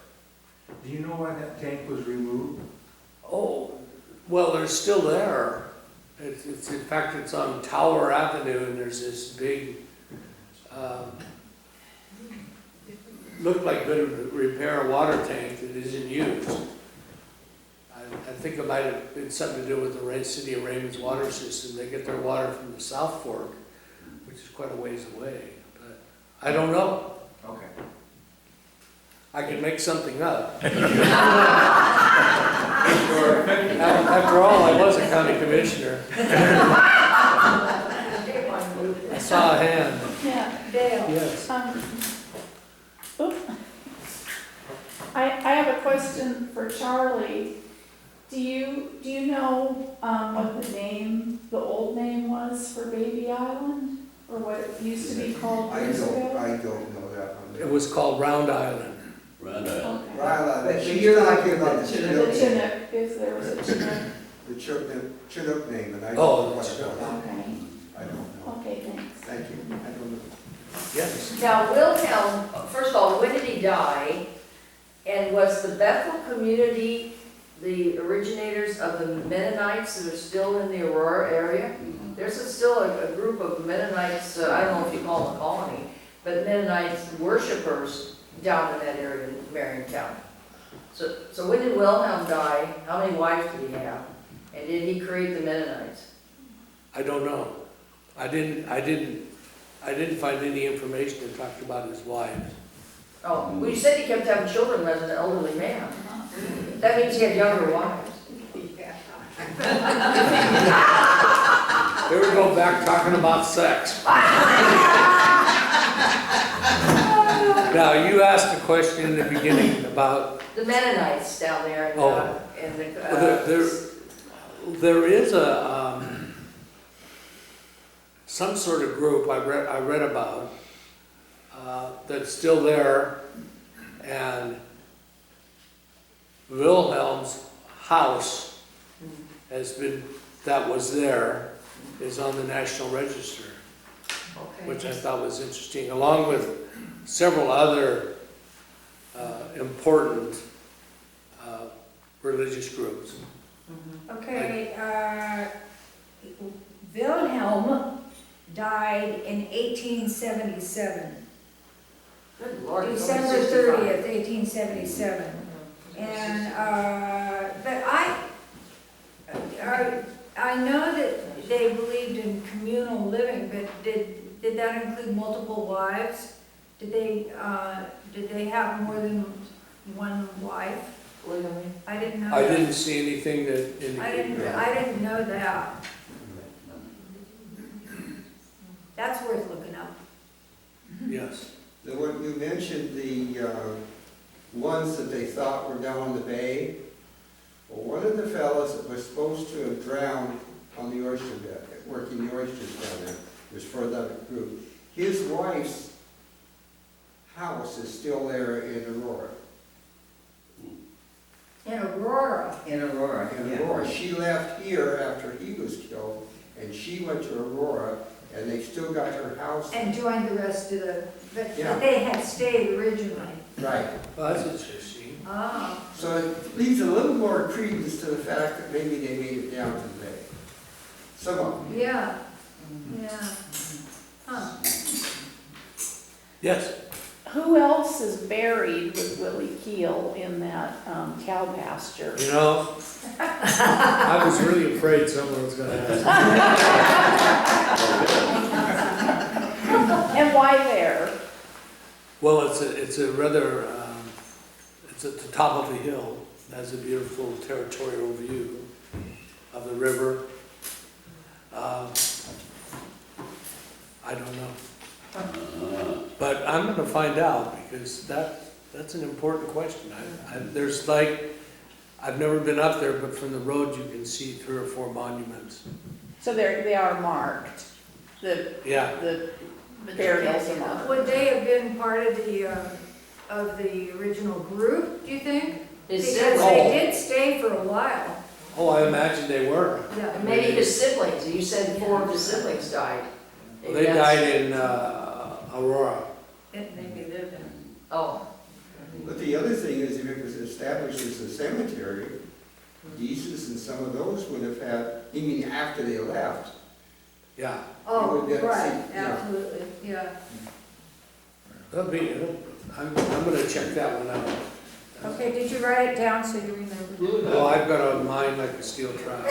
Speaker 8: Do you know why that tank was removed?
Speaker 3: Oh, well, they're still there. It's in fact, it's on Tower Avenue, and there's this big, looked like good repair water tank that isn't used. I think it might have been something to do with the city of Raymond's water system. They get their water from the South Fork, which is quite a ways away, but I don't know.
Speaker 8: Okay.
Speaker 3: I can make something up. After all, I was a county commissioner. I saw a hand.
Speaker 10: Yeah,
Speaker 1: Dale?
Speaker 3: Yes.
Speaker 10: I have a question for Charlie. Do you know what the old name was for Baby Island? Or what it used to be called
Speaker 4: I
Speaker 10: years
Speaker 4: don't
Speaker 10: ago?
Speaker 4: know that one.
Speaker 3: It was called Round Island.
Speaker 5: Round
Speaker 10: Okay.
Speaker 5: Island.
Speaker 4: But
Speaker 6: But you're
Speaker 4: talking
Speaker 6: like
Speaker 4: about
Speaker 6: the
Speaker 4: the
Speaker 6: Chinook.
Speaker 10: The Chinook, if there was a Chinook.
Speaker 4: The Chinook name, and I don't
Speaker 3: Oh,
Speaker 4: know what
Speaker 3: the
Speaker 4: it was.
Speaker 10: Okay,
Speaker 4: I don't know.
Speaker 10: okay, thanks.
Speaker 4: Thank you. I don't know.
Speaker 3: Yes.
Speaker 11: Now, Wilhelm, first of all, when did he die? And was the Bethel community the originators of the Mennonites that are still in the Aurora area? There's still a group of Mennonites, I don't know if you call them a colony, but Mennonites worshipers down in that area in Marion County. So when did Wilhelm die? How many wives did he have? And did he create the Mennonites?
Speaker 3: I don't know. I didn't find any information that talked about his wives.
Speaker 11: Oh, well, you said he kept having children as an elderly man. That means he had younger wives.
Speaker 3: Here we go back talking about sex. Now, you asked a question in the beginning about,
Speaker 11: The Mennonites down there in
Speaker 3: Oh. There is some sort of group I read about that's still there, and Wilhelm's house that was there is on the National Register, which I thought was interesting, along with several other important religious groups.
Speaker 1: Okay, Wilhelm died in 1877,
Speaker 11: Good Lord. he's
Speaker 1: December
Speaker 11: only 65.
Speaker 1: 30th, 1877. And, but I know that they believed in communal living, but did that include multiple wives? Did they have more than one wife?
Speaker 11: Polygamy.
Speaker 1: I didn't know
Speaker 3: I
Speaker 1: that.
Speaker 3: didn't see anything that indicated.
Speaker 1: I didn't know that. That's worth looking up.
Speaker 3: Yes.
Speaker 4: The one you mentioned, the ones that they thought were down the bay. Well, one of the fellows that was supposed to have drowned on the oyster bed, working the oysters down there, was for that group. His wife's house is still there in Aurora.
Speaker 1: In Aurora.
Speaker 6: In Aurora,
Speaker 4: In
Speaker 6: yeah.
Speaker 4: Aurora. She left here after he was killed, and she went to Aurora, and they still got her house.
Speaker 1: And joined the rest of the, but
Speaker 4: Yeah.
Speaker 1: they had stayed originally.
Speaker 4: Right.
Speaker 3: Well, that's interesting.
Speaker 1: Ah,
Speaker 4: So it leaves a little more credence to the fact that maybe they made it down to the bay. Some of them.
Speaker 1: yeah, yeah. Huh.
Speaker 3: Yes.
Speaker 10: who else is buried with Willie Keel in that cow pasture?
Speaker 3: You know, I was really afraid someone was gonna ask.
Speaker 10: And why there?
Speaker 3: Well, it's a rather, it's at the top of a hill, it has a beautiful territorial view of the river. I don't know. But I'm gonna find out, because that's an important question. There's like, I've never been up there, but from the road you can see 3 or 4 monuments.
Speaker 10: So they are marked,
Speaker 3: Yeah,
Speaker 10: the burials are marked.
Speaker 1: Would they have been part of the original group, do you think?
Speaker 11: His
Speaker 1: Because
Speaker 11: siblings,
Speaker 1: they did stay for a while.
Speaker 3: oh, I imagine they were.
Speaker 1: Yeah.
Speaker 11: maybe his siblings, you said 4 of his siblings died.
Speaker 3: Well, they died in Aurora.
Speaker 1: Maybe lived in.
Speaker 11: Oh,
Speaker 4: But the other thing is, if it was established as a cemetery, Jesus and some of those would have had, I mean, after they left.
Speaker 3: Yeah,
Speaker 1: Oh,
Speaker 4: would get
Speaker 1: right,
Speaker 4: to see, yeah.
Speaker 1: absolutely, yeah.
Speaker 3: that'll be, I'm gonna check that one out.
Speaker 1: Okay, did you write it down so you remember?
Speaker 3: Oh, I've got a mind like a steel trap.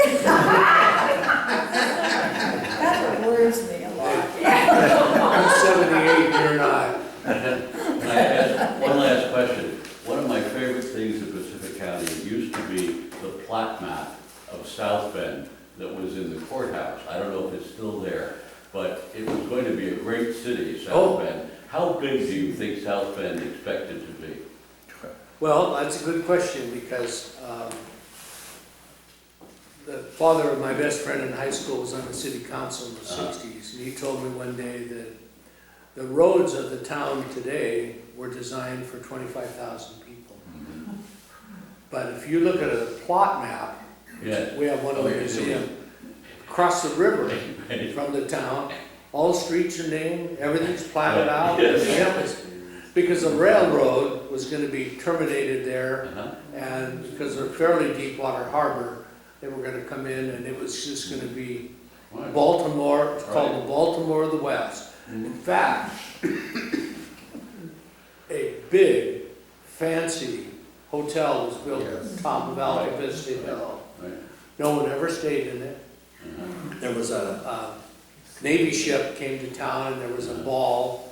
Speaker 1: That worries me a lot.
Speaker 3: I'm 78, you're not.
Speaker 5: Can I ask one last question? One of my favorite things in Pacific County, it used to be the plat map of South Bend that was in the courthouse. I don't know if it's still there, but it was going to be a great city,
Speaker 3: Oh.
Speaker 5: South Bend. How big do you think South Bend expected to be?
Speaker 3: Well, that's a good question, because the father of my best friend in high school was on the city council in the 60s, and he told me one day that the roads of the town today were designed for 25,000 people. But if you look at a plot map,
Speaker 5: Yeah.
Speaker 3: we have one in the museum, across the river from the town, all the streets are named, everything's platted out.
Speaker 5: Yes.
Speaker 3: Yeah, it was- Because the railroad was gonna be terminated there, and because of fairly deep water harbor, they were gonna come in, and it was just gonna be Baltimore, it's called the Baltimore of the West. In fact, a big, fancy hotel was built at the top of Alta Vista Hill.
Speaker 5: Right.
Speaker 3: No one ever stayed in it. There was a Navy ship came to town, and there was a ball,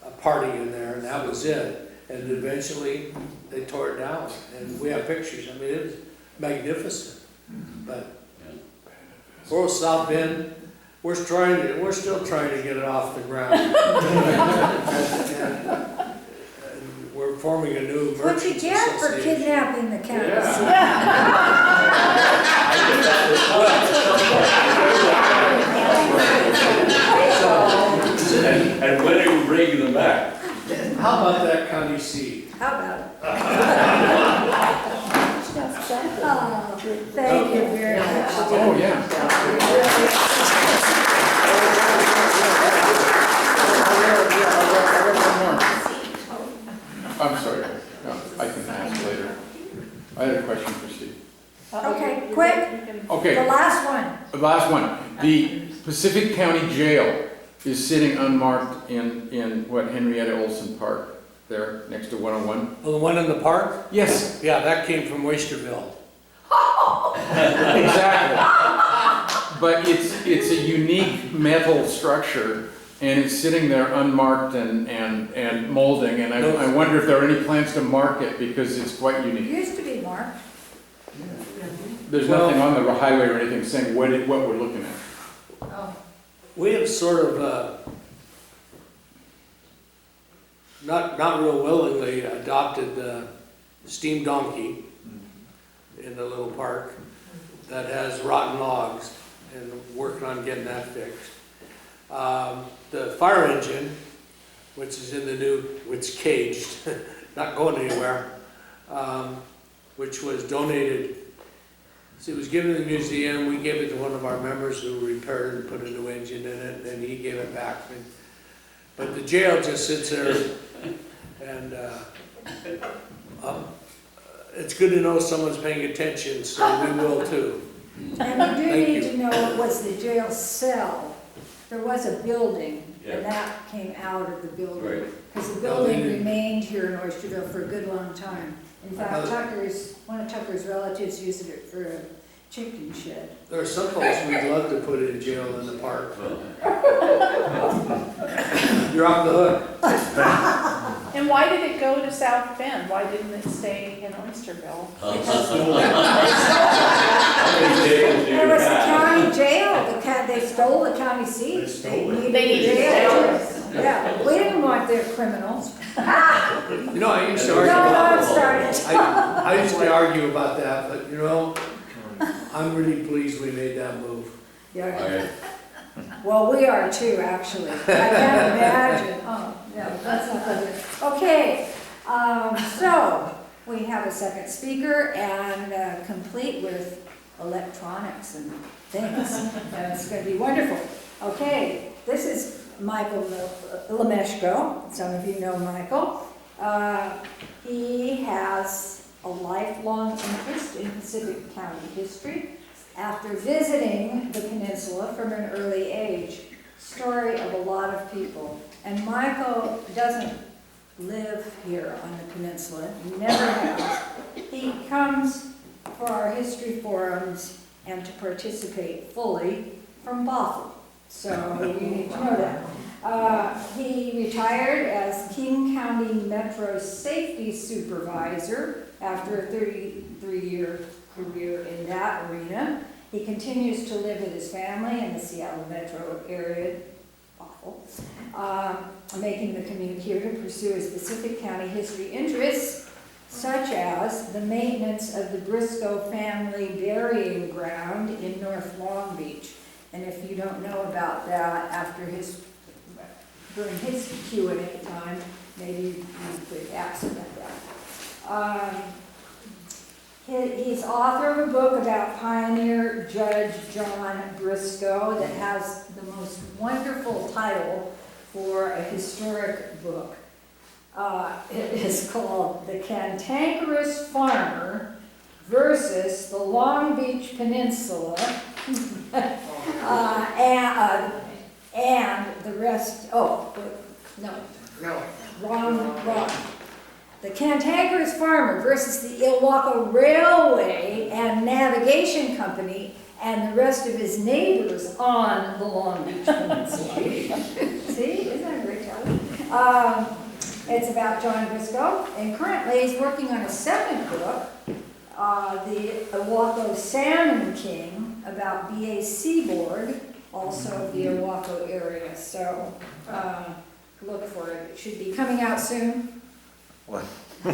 Speaker 3: a party in there, and that was it. And eventually, they tore it down, and we have pictures. I mean, it was magnificent. But for South Bend, we're still trying to get it off the ground. and we're forming a new
Speaker 1: What'd you
Speaker 3: merchants
Speaker 1: get for
Speaker 3: association.
Speaker 1: kidnapping the cows?
Speaker 5: And when are you bringing them back?
Speaker 3: How about that county seat?
Speaker 1: How about it? Oh, thank you very much.
Speaker 2: Oh, yeah. I'm sorry, no, I can ask later. I had a question for Steve.
Speaker 1: Okay, quick, the
Speaker 2: Okay,
Speaker 1: last one.
Speaker 2: the last one. The Pacific County Jail is sitting unmarked in what, Henrietta Olson Park, there, next to 101?
Speaker 3: Oh, the one in the park?
Speaker 2: Yes,
Speaker 3: Yeah, that came from Oysterville.
Speaker 2: exactly. But it's a unique metal structure, and it's sitting there unmarked and molding, and I wonder if there are any plans to mark it, because it's quite
Speaker 1: It
Speaker 2: unique.
Speaker 1: used to be marked.
Speaker 2: There's nothing on the highway or anything saying what we're looking at.
Speaker 3: We have sort of, not real willingly adopted the steam donkey in the little park that has rotten logs, and working on getting that fixed. The fire engine, which is in the new, which caged, not going anywhere, which was donated. So it was given to the museum, we gave it to one of our members who repaired and put a new engine in it, and he gave it back. But the jail just sits there, and it's good to know someone's paying attention, so we will too.
Speaker 1: And you do
Speaker 3: Thank
Speaker 1: need
Speaker 3: you.
Speaker 1: to know it was the jail cell. There was a building
Speaker 5: Yeah.
Speaker 1: that came out of the building.
Speaker 5: Right.
Speaker 1: Because the
Speaker 3: Oh, they
Speaker 1: building
Speaker 3: didn't-
Speaker 1: remained here in Oysterville for a good long time. In fact,
Speaker 3: Oh.
Speaker 1: one of Tucker's relatives used it for a chicken shed.
Speaker 3: There are some folks we'd love to put in jail in the park.
Speaker 5: Well,
Speaker 3: You're off the hook.
Speaker 10: And why did it go to South Bend? Why didn't it stay in Oysterville?
Speaker 5: how many tables do you
Speaker 1: There was a
Speaker 5: have?
Speaker 1: county jail, they stole the county seat.
Speaker 9: They stole it.
Speaker 10: They needed
Speaker 1: jail.
Speaker 10: jails.
Speaker 1: Yeah, we didn't want their criminals.
Speaker 3: You know, I used to
Speaker 1: No,
Speaker 3: argue about,
Speaker 1: I'm started.
Speaker 3: I used to argue about that, but you know, I'm really pleased we made that move.
Speaker 1: Yeah,
Speaker 5: Okay.
Speaker 1: well, we are too, actually. I can't imagine. Oh, no, that's not good. Okay, so we have a second speaker and complete with electronics and things. And it's going to be wonderful. Okay, this is Michael Lemeshko. Some of you know Michael. He has a lifelong interest in Pacific County history after visiting the peninsula from an early age. Story of a lot of people. And Michael doesn't live here on the peninsula, he never has. He comes for our history forums and to participate fully from Bothell. So you need to know that. He retired as King County Metro Safety Supervisor after a 33-year career in that arena. He continues to live with his family in the Seattle metro area, making the commute here to pursue his Pacific County history interests, such as the maintenance of the Briscoe family burying ground in North Long Beach. And if you don't know about that, during his Q&A time, maybe you could ask about that. He's author of a book about pioneer Judge John Briscoe that has the most wonderful title for a historic book. It is called The Cantankerous Farmer versus the Long Beach Peninsula and the rest, wrong. The Cantankerous Farmer versus the Ilwaco Railway and Navigation Company and the rest of his neighbors on the Long Beach Peninsula. See, isn't that a great title? It's about John Briscoe, and currently he's working on a second book, The Ilwaco Salmon King, about B.A. Seaboard, also the Ilwaco area. So look for it. It should be coming out soon.
Speaker 12: What? The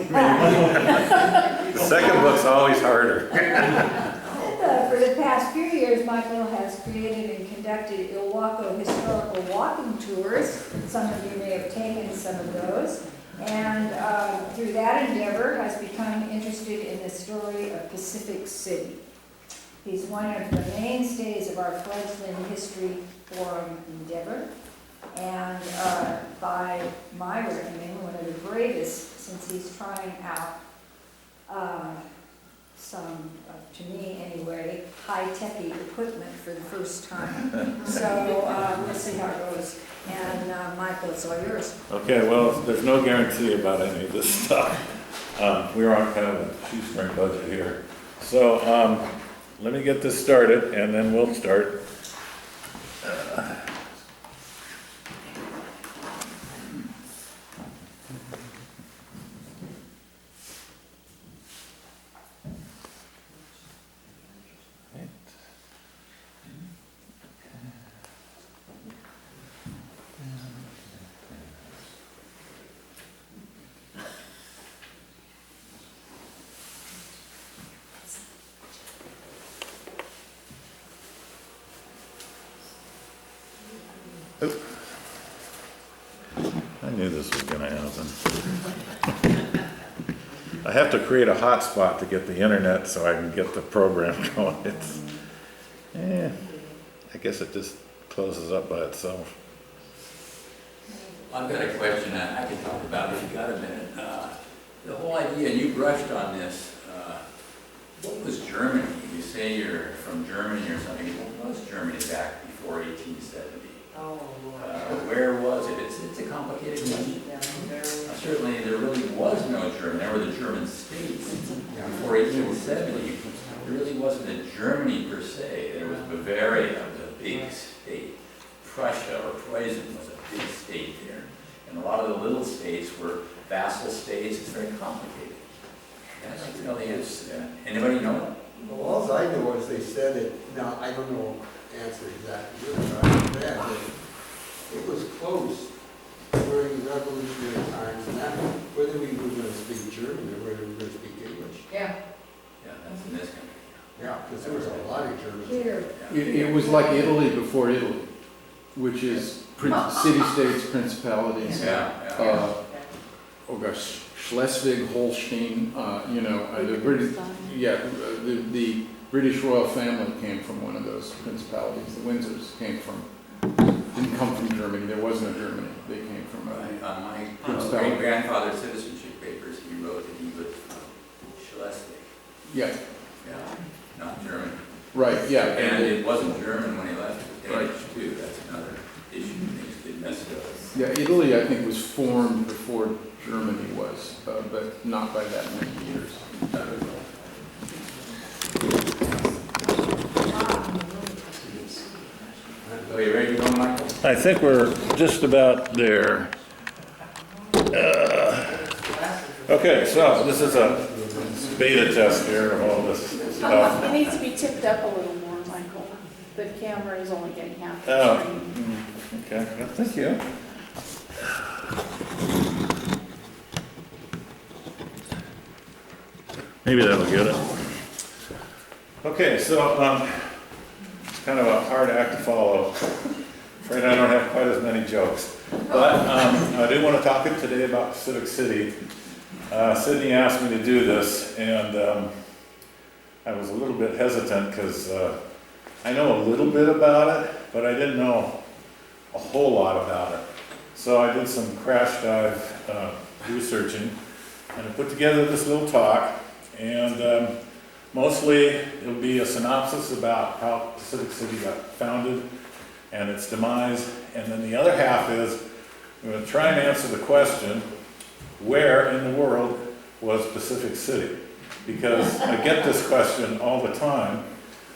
Speaker 12: second book's always harder.
Speaker 1: For the past few years, Michael has created and conducted Ilwaco historical walking tours. Some of you may have taken some of those. And through that endeavor, has become interested in the story of Pacific City. He's one of the mainstays of our fledgling history forum endeavor. And by my reckoning, one of the bravest, since he's trying out some, to me anyway, high-techy equipment for the first time. So we'll see how it goes. And Michael, it's all yours.
Speaker 12: Okay, well, there's no guarantee about any of this stuff. We're on kind of a shoestring budget here. So let me get this started and then we'll start. I knew this was going to happen. I have to create a hotspot to get the internet so I can get the program going. I guess it just closes up by itself.
Speaker 2: I've got a question I can talk about if you got a minute. The whole idea, and you brushed on this, what was Germany? You say you're from Germany or something. What was Germany back before 1870? Where was it? It's a complicated question. Certainly, there really was no German. There were the German states before 1870. There really wasn't a Germany per se. There was Bavaria, was a big state. Prussia or Preußen was a big state there. And a lot of the little states were vassal states. It's very complicated. I'd like to know the answer to that. Anybody know?
Speaker 4: Well, all I know is they said it, now, I don't know the answer exactly, but I read that it was close during the revolutionary times, and that, whether we were going to speak German or whether we were going to speak English.
Speaker 11: Yeah.
Speaker 2: Yeah, that's in this country.
Speaker 4: Yeah, because there was a lot of Germans.
Speaker 1: Here.
Speaker 13: It was like Italy before Italy, which is city-states, principalities.
Speaker 2: Yeah.
Speaker 13: Oh gosh, Schleswig, Holstein, the British, the British royal family came from one of those principalities. The Windsors didn't come from Germany. There was no Germany. They came from
Speaker 2: My
Speaker 13: principality.
Speaker 2: great-grandfather's citizenship papers, he wrote that he was from Schleswig.
Speaker 13: Yeah,
Speaker 2: Yeah, not German.
Speaker 13: right, yeah.
Speaker 2: And it wasn't German when he left, it was Danish too. That's another issue. Things did mess it up.
Speaker 13: Yeah, Italy, I think, was formed before Germany was, but not by that many years.
Speaker 2: Are you ready to go, Michael?
Speaker 12: I think we're just about there. Okay, so this is a beta test here of all this stuff.
Speaker 10: It needs to be tipped up a little more, Michael. The camera is only getting half the
Speaker 12: Oh.
Speaker 10: screen.
Speaker 12: Okay, well, thank you. Maybe that'll get it. Okay, so it's kind of a hard act to follow. Afraid I don't have quite as many jokes. But I do want to talk today about Pacific City. Sydney asked me to do this, and I was a little bit hesitant because I know a little bit about it, but I didn't know a whole lot about it. So I did some crash dive researching, and I put together this little talk, and mostly it'll be a synopsis about how Pacific City got founded and its demise, and then the other half is I'm going to try and answer the question, where in the world was Pacific City? Because I get this question all the time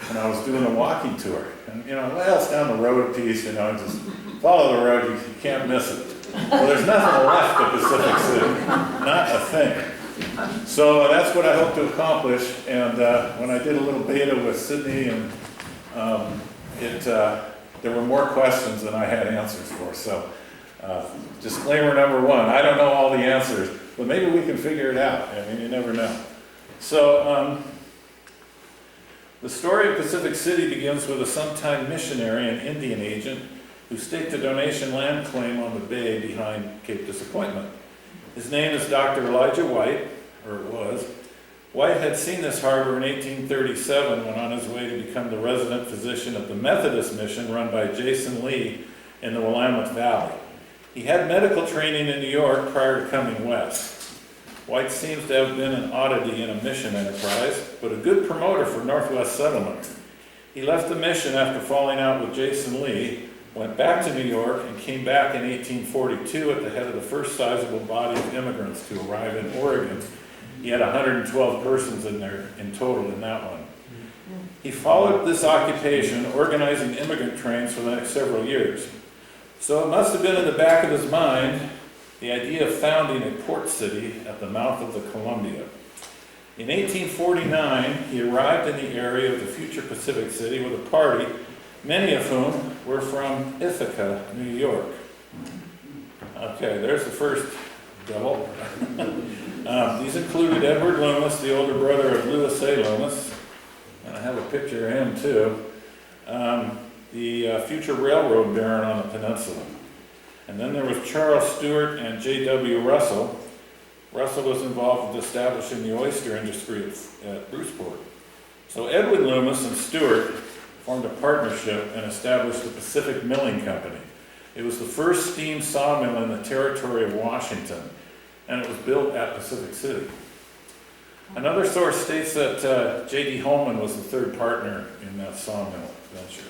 Speaker 12: when I was doing a walking tour. And well, it's down the road a piece, just follow the road, you can't miss it. Well, there's nothing left of Pacific City, not a thing. So that's what I hope to accomplish, and when I did a little beta with Sydney, and there were more questions than I had answers for. So disclaimer number one, I don't know all the answers, but maybe we can figure it out. I mean, you never know. So the story of Pacific City begins with a sometime missionary and Indian agent who staked a donation land claim on the bay behind Cape Disappointment. His name is Dr. Elijah White, or it was. White had seen this harbor in 1837 when on his way to become the resident physician at the Methodist mission run by Jason Lee in the Willamette Valley. He had medical training in New York prior to coming west. White seems to have been an oddity in a mission enterprise, but a good promoter for Northwest settlement. He left the mission after falling out with Jason Lee, went back to New York, and came back in 1842 at the head of the first sizable body of immigrants to arrive in Oregon. He had 112 persons in there in total in that one. He followed this occupation, organizing immigrant trains for the next several years. So it must have been in the back of his mind the idea of founding a port city at the mouth of the Columbia. In 1849, he arrived in the area of the future Pacific City with a party, many of whom were from Ithaca, New York. Okay, there's the first double. These included Edward Loomis, the older brother of Lewis A. Loomis, and I have a picture of him too, the future railroad baron on the peninsula. And then there was Charles Stewart and J.W. Russell. Russell was involved with establishing the oyster industry at Bruceport. So Edward Loomis and Stewart formed a partnership and established the Pacific Milling Company. It was the first steam sawmill in the territory of Washington, and it was built at Pacific City. Another source states that J.D. Holman was the third partner in that sawmill venture.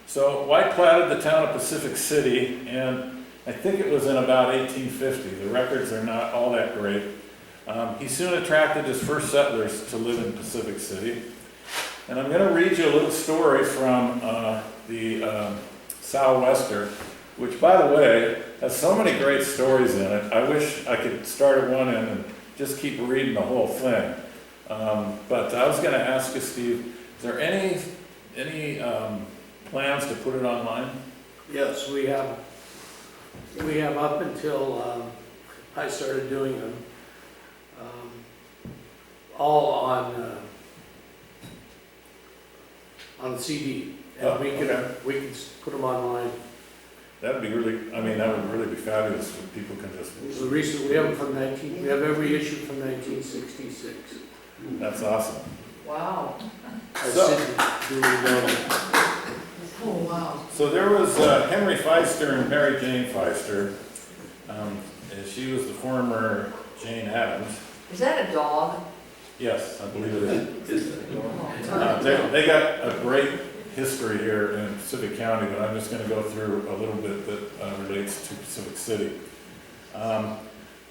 Speaker 12: So White platted the town of Pacific City, and I think it was in about 1850. The records are not all that great. He soon attracted his first settlers to live in Pacific City. And I'm going to read you a little story from the Sou'wester, which, by the way, has so many great stories in it. I wish I could start at one end and just keep reading the whole thing. But I was going to ask you, Steve, is there any plans to put it online?
Speaker 3: Yes, we have up until I started doing them, all on CD. And
Speaker 12: Oh,
Speaker 3: we can
Speaker 12: okay.
Speaker 3: put them online.
Speaker 12: That'd be really, I mean, that would really be fabulous if people can just,
Speaker 3: So recently, we have them from we have every issue from 1966.
Speaker 12: that's awesome.
Speaker 11: Wow.
Speaker 3: I
Speaker 12: So-
Speaker 3: said, duly noted.
Speaker 11: Oh, wow.
Speaker 12: So there was Henry Feister and Mary Jane Feister. And she was the former Jane Addams.
Speaker 11: Is that a dog?
Speaker 12: Yes, I believe it is. They got a great history here in Pacific County, but I'm just going to go through a little bit that relates to Pacific City.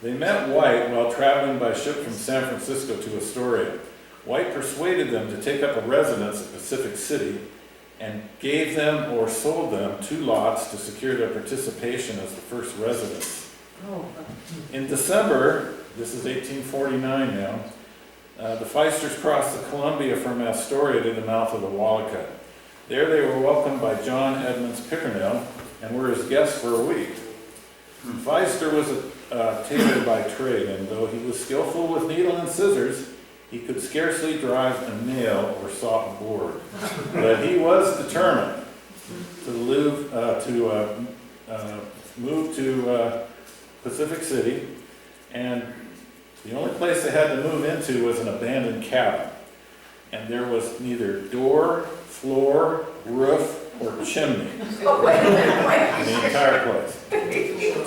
Speaker 12: They met White while traveling by ship from San Francisco to Astoria. White persuaded them to take up a residence at Pacific City and gave them or sold them 2 lots to secure their participation as the first residents.
Speaker 11: Oh.
Speaker 12: In December, this is 1849 now, the Feisters crossed the Columbia from Astoria to the mouth of the Wallaca. There they were welcomed by John Edmonds Pickernell and were his guests for a week. Feister was a tailor by trade, and though he was skillful with needle and scissors, he could scarcely drive a nail or saw a board. But he was determined to move to Pacific City, and the only place they had to move into was an abandoned cabin. And there was neither door, floor, roof, or chimney
Speaker 11: Oh, wait a minute,
Speaker 12: in the entire place.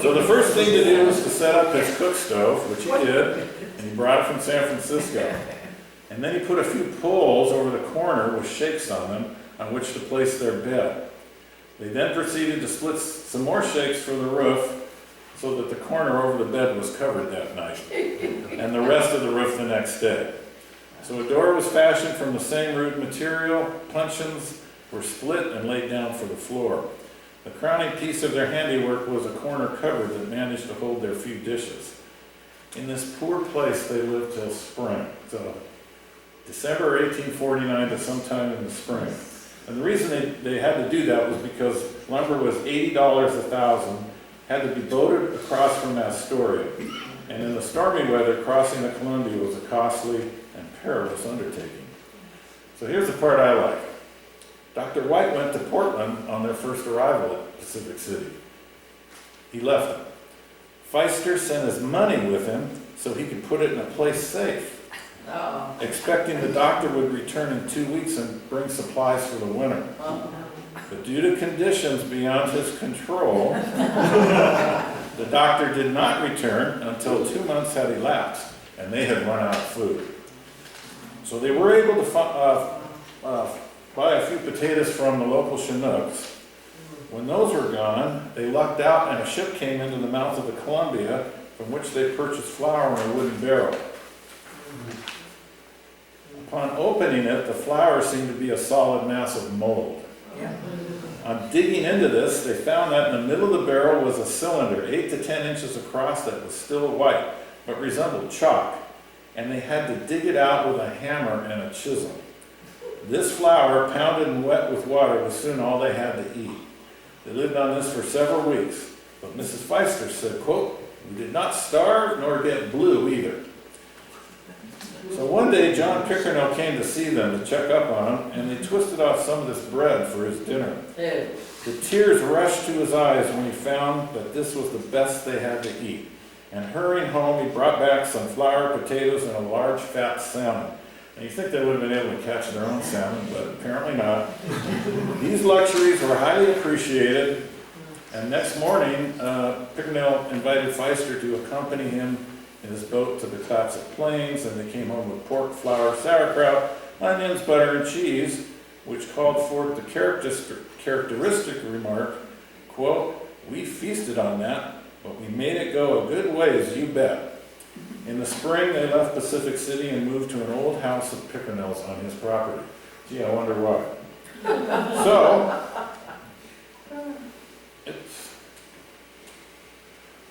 Speaker 12: So the first thing to do was to set up his cook stove, which he did, and he brought it from San Francisco. And then he put a few poles over the corner with shakes on them on which to place their bed. They then proceeded to split some more shakes for the roof so that the corner over the bed was covered that night, and the rest of the roof the next day. So a door was fashioned from the same root material, puncheons were split and laid down for the floor. The crowning piece of their handiwork was a corner cupboard that managed to hold their few dishes. In this poor place they lived till spring, so December 1849 to sometime in the spring. And the reason they had to do that was because lumber was $80 a thousand, had to be boated across from Astoria. And in the stormy weather, crossing the Columbia was a costly and perilous undertaking. So here's the part I like. Dr. White went to Portland on their first arrival at Pacific City. He left them. Feister sent his money with him so he could put it in a place safe, expecting the doctor would return in 2 weeks and bring supplies for the winter. But due to conditions beyond his control, the doctor did not return until 2 months had elapsed, and they had run out of food. So they were able to buy a few potatoes from the local Chinooks. When those were gone, they lucked out and a ship came into the mouth of the Columbia from which they purchased flour in a wooden barrel. Upon opening it, the flour seemed to be a solid mass of mold. On digging into this, they found that in the middle of the barrel was a cylinder 8 to 10 inches across that was still white, but resembled chalk, and they had to dig it out with a hammer and a chisel. This flour, pounded and wet with water, was soon all they had to eat. They lived on this for several weeks, but Mrs. Feister said, quote, "We did not starve nor get blue either." So one day, John Pickernell came to see them to check up on them, and they twisted off some of this bread for his dinner. The tears rushed to his eyes when he found that this was the best they had to eat. And hurrying home, he brought back some flour, potatoes, and a large fat salmon. And you think they would have been able to catch their own salmon, but apparently not. These luxuries were highly appreciated, and next morning, Pickernell invited Feister to accompany him in his boat to the Clatsop Plains, and they came home with pork, flour, sauerkraut, onions, butter, and cheese, which called forth the characteristic remark, quote, "We feasted on that, but we made it go a good ways, you bet." In the spring, they left Pacific City and moved to an old house of Pickernells on his property. Gee, I wonder why.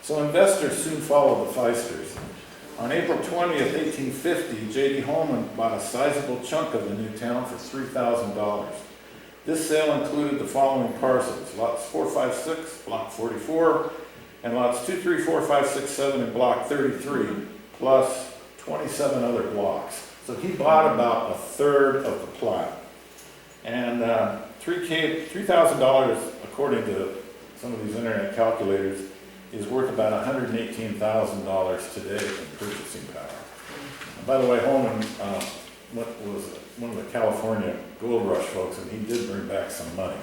Speaker 12: So investors soon followed the Feisters. On April 20th, 1850, J.D. Holman bought a sizable chunk of the new town for $3,000. This sale included the following parcels: lots 4, 5, 6, block 44, and lots 2, 3, 4, 5, 6, 7, and block 33, plus 27 other blocks. So he bought about a third of the plot. And $3,000, according to some of these internet calculators, is worth about $118,000 today in purchasing power. And by the way, Holman was one of the California gold rush folks, and he did bring back some money.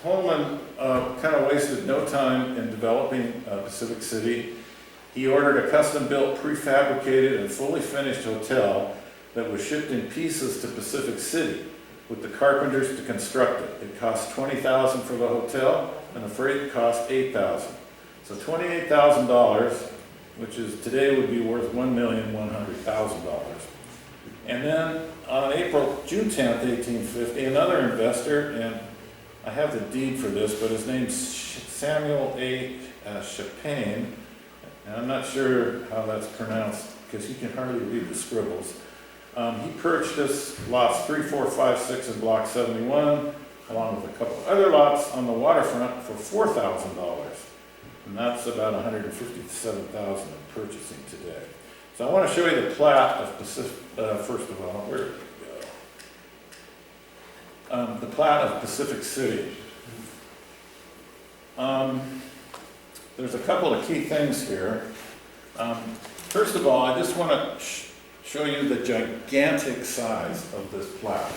Speaker 12: Holman kind of wasted no time in developing Pacific City. He ordered a custom-built, prefabricated, and fully finished hotel that was shipped in pieces to Pacific City with the carpenters to construct it. It cost $20,000 for the hotel, and the freight cost $8,000. So $28,000, which is today would be worth $1,100,000. And then on June 10th, 1850, another investor, and I have the deed for this, but his name's Samuel A. Chapin, and I'm not sure how that's pronounced because he can hardly read the scribbles. He purchased lots 3, 4, 5, 6 in block 71, along with a couple other lots on the waterfront for $4,000. And that's about $157,000 in purchasing today. So I want to show you the plat of Pacific, first of all, where did it go? The plat of Pacific City. There's a couple of key things here. First of all, I just want to show you the gigantic size of this plat.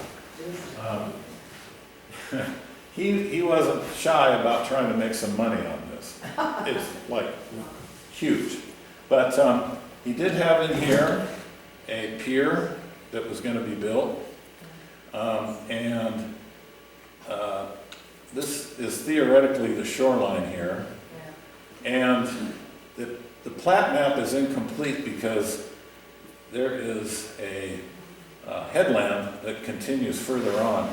Speaker 12: He wasn't shy about trying to make some money on this. It's like huge. But he did have in here a pier that was going to be built. This is theoretically the shoreline here. And the plat map is incomplete because there is a headland that continues further on.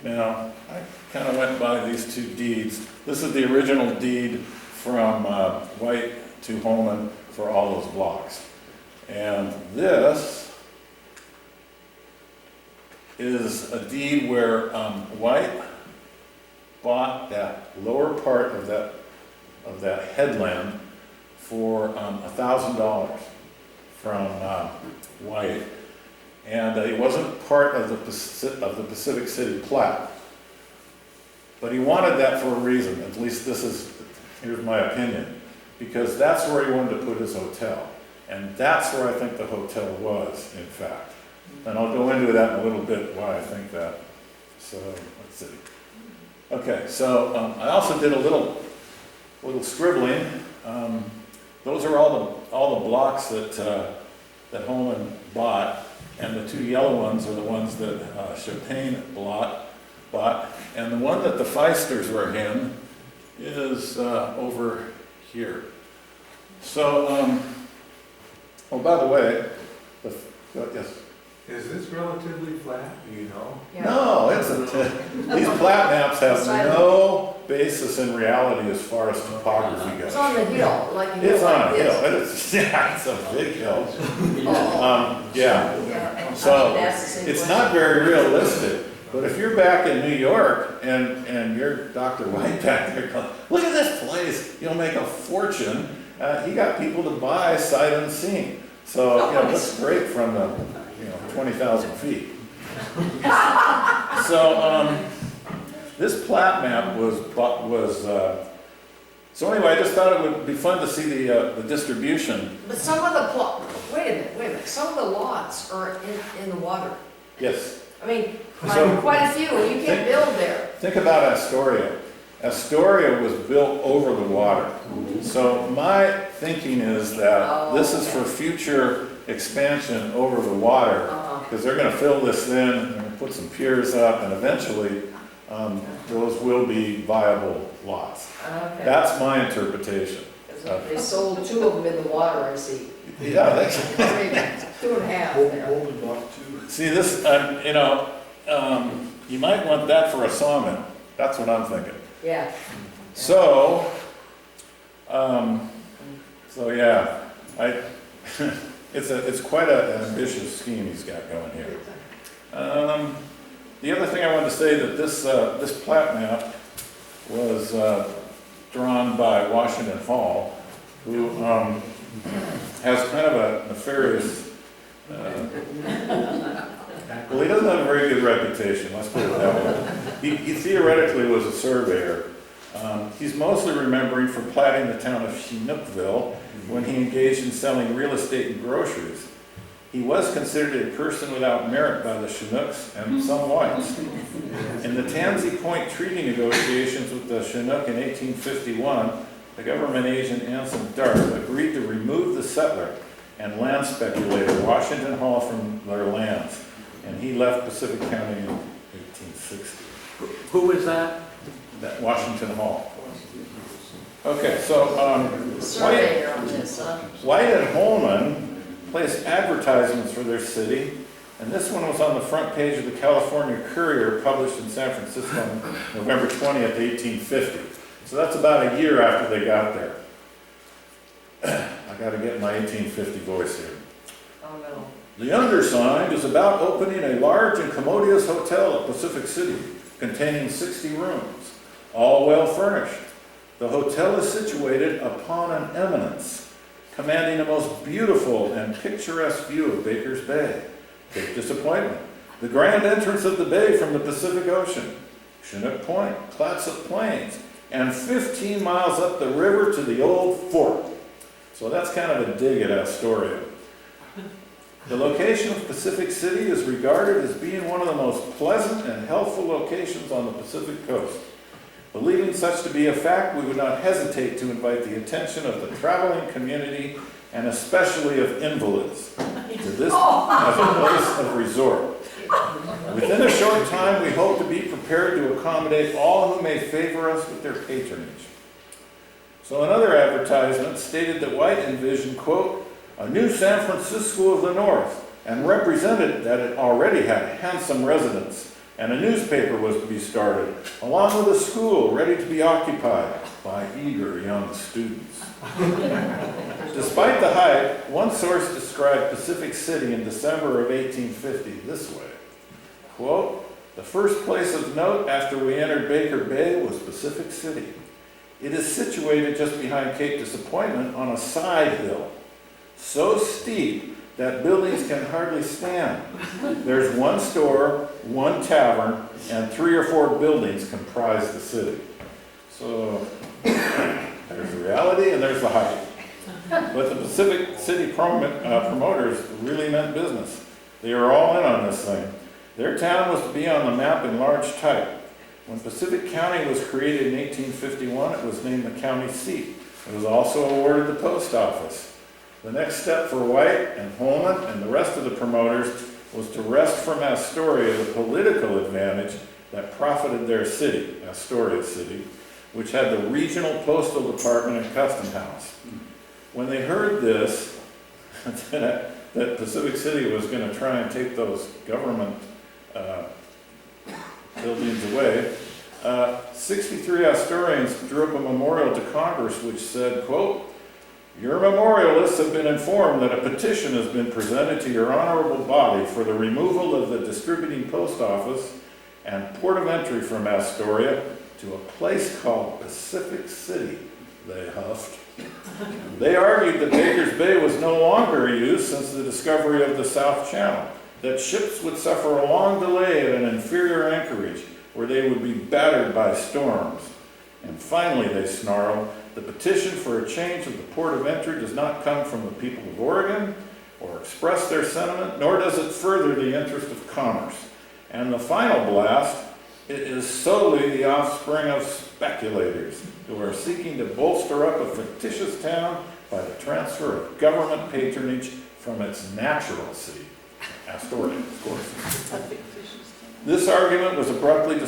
Speaker 12: Now, I kind of went by these two deeds. This is the original deed from White to Holman for all those blocks. And this is a deed where White bought that lower part of that headland for $1,000 from White, and it wasn't part of the Pacific City plat, but he wanted that for a reason. At least here's my opinion, because that's where he wanted to put his hotel, and that's where I think the hotel was, in fact. And I'll go into that in a little bit why I think that. So let's see. Okay, so I also did a little scribbling. Those are all the blocks that Holman bought, and the two yellow ones are the ones that Chapin bought, and the one that the Feisters were in is over here. So, oh, by the way, yes.
Speaker 8: Is this relatively flat, do you know?
Speaker 12: No, these plat maps have no basis in reality as far as topography goes.
Speaker 11: It's on the hill, like a hill.
Speaker 12: It's on a
Speaker 11: like
Speaker 12: hill,
Speaker 11: this.
Speaker 12: it's a big hill.
Speaker 11: Yeah.
Speaker 12: So it's not very realistic, but if you're back in New York and you're Dr. White back there going, look at this place, you'll make a fortune. He got people to buy sight unseen. So, it looks great from the 20,000 feet. So this plat map was so anyway, I just thought it would be fun to see the distribution.
Speaker 11: But some of the wait a minute, some of the lots are in the water.
Speaker 12: Yes.
Speaker 11: I mean,
Speaker 12: So,
Speaker 11: quite a few, you can't build there.
Speaker 12: Think about Astoria. Astoria was built over the water. So my thinking is that this is for future expansion over the water,
Speaker 11: Uh-huh.
Speaker 12: because they're gonna fill this in, and put some piers up, and eventually, those will be viable lots.
Speaker 11: Okay.
Speaker 12: That's my interpretation.
Speaker 11: They sold 2 of them in the water, I see.
Speaker 12: Yeah, that's,
Speaker 11: 2.5 there.
Speaker 12: see this, you might want that for a sawmill. That's what I'm thinking.
Speaker 11: Yeah.
Speaker 12: So, yeah, it's quite an ambitious scheme he's got going here. The other thing I wanted to say that this plat map was drawn by Washington Hall, who has kind of a nefarious, well, he doesn't have a very good reputation, let's put it that way. He theoretically was a surveyor. He's mostly remembering for platting the town of Chinookville when he engaged in selling real estate and groceries. He was considered a person without merit by the Chinooks and some whites. In the Tansy Point treaty negotiations with the Chinook in 1851, the government agent Anson Dart agreed to remove the settler and land speculator Washington Hall from their lands, and he left Pacific County in 1860.
Speaker 5: Who is that?
Speaker 12: That Washington Hall. Okay, so
Speaker 11: Surveyor on this, huh?
Speaker 12: White and Holman placed advertisements for their city, and this one was on the front page of the California Courier, published in San Francisco on November 20th, 1850. So that's about a year after they got there. I got to get my 1850 voice here.
Speaker 11: Oh, no.
Speaker 12: The undersigned is about opening a large and commodious hotel at Pacific City, containing 60 rooms, all well furnished. The hotel is situated upon an eminence, commanding the most beautiful and picturesque view of Baker's Bay, Cape Disappointment, the grand entrance of the bay from the Pacific Ocean, Chinook Point, Clatsop Plains, and 15 miles up the river to the old fort. So that's kind of a dig at Astoria. The location of Pacific City is regarded as being one of the most pleasant and healthful locations on the Pacific coast. Believing such to be a fact, we would not hesitate to invite the attention of the traveling community and especially of invalids to this as a place of resort. Within a short time, we hope to be prepared to accommodate all who may favor us with their patronage. So another advertisement stated that White envisioned, quote, a new San Francisco of the North, and represented that it already had handsome residents, and a newspaper was to be started, along with a school ready to be occupied by eager young students. Despite the hype, one source described Pacific City in December of 1850 this way, quote, the first place of note after we entered Baker Bay was Pacific City. It is situated just behind Cape Disappointment on a side hill, so steep that buildings can hardly stand. There's one store, one tavern, and 3 or 4 buildings comprise the city. So there's the reality and there's the hype. But the Pacific City promoters really meant business. They were all in on this thing. Their town was to be on the map in large type. When Pacific County was created in 1851, it was named the county seat. It was also awarded the post office. The next step for White and Holman and the rest of the promoters was to wrest from Astoria the political advantage that profited their city, Astoria City, which had the regional postal department and custom house. When they heard this, that Pacific City was going to try and take those government buildings away, 63 Astorians drew up a memorial to Congress which said, quote, your memorialists have been informed that a petition has been presented to your honorable body for the removal of the distributing post office and port of entry from Astoria to a place called Pacific City, they huffed. They argued that Baker's Bay was no longer used since the discovery of the South Channel, that ships would suffer a long delay at an inferior anchorage where they would be battered by storms. And finally, they snarled, the petition for a change of the port of entry does not come from the people of Oregon or express their sentiment, nor does it further the interest of commerce. And the final blast, it is solely the offspring of speculators who are seeking to bolster up a fictitious town by the transfer of government patronage from its natural seat, Astoria, of course. This argument was abruptly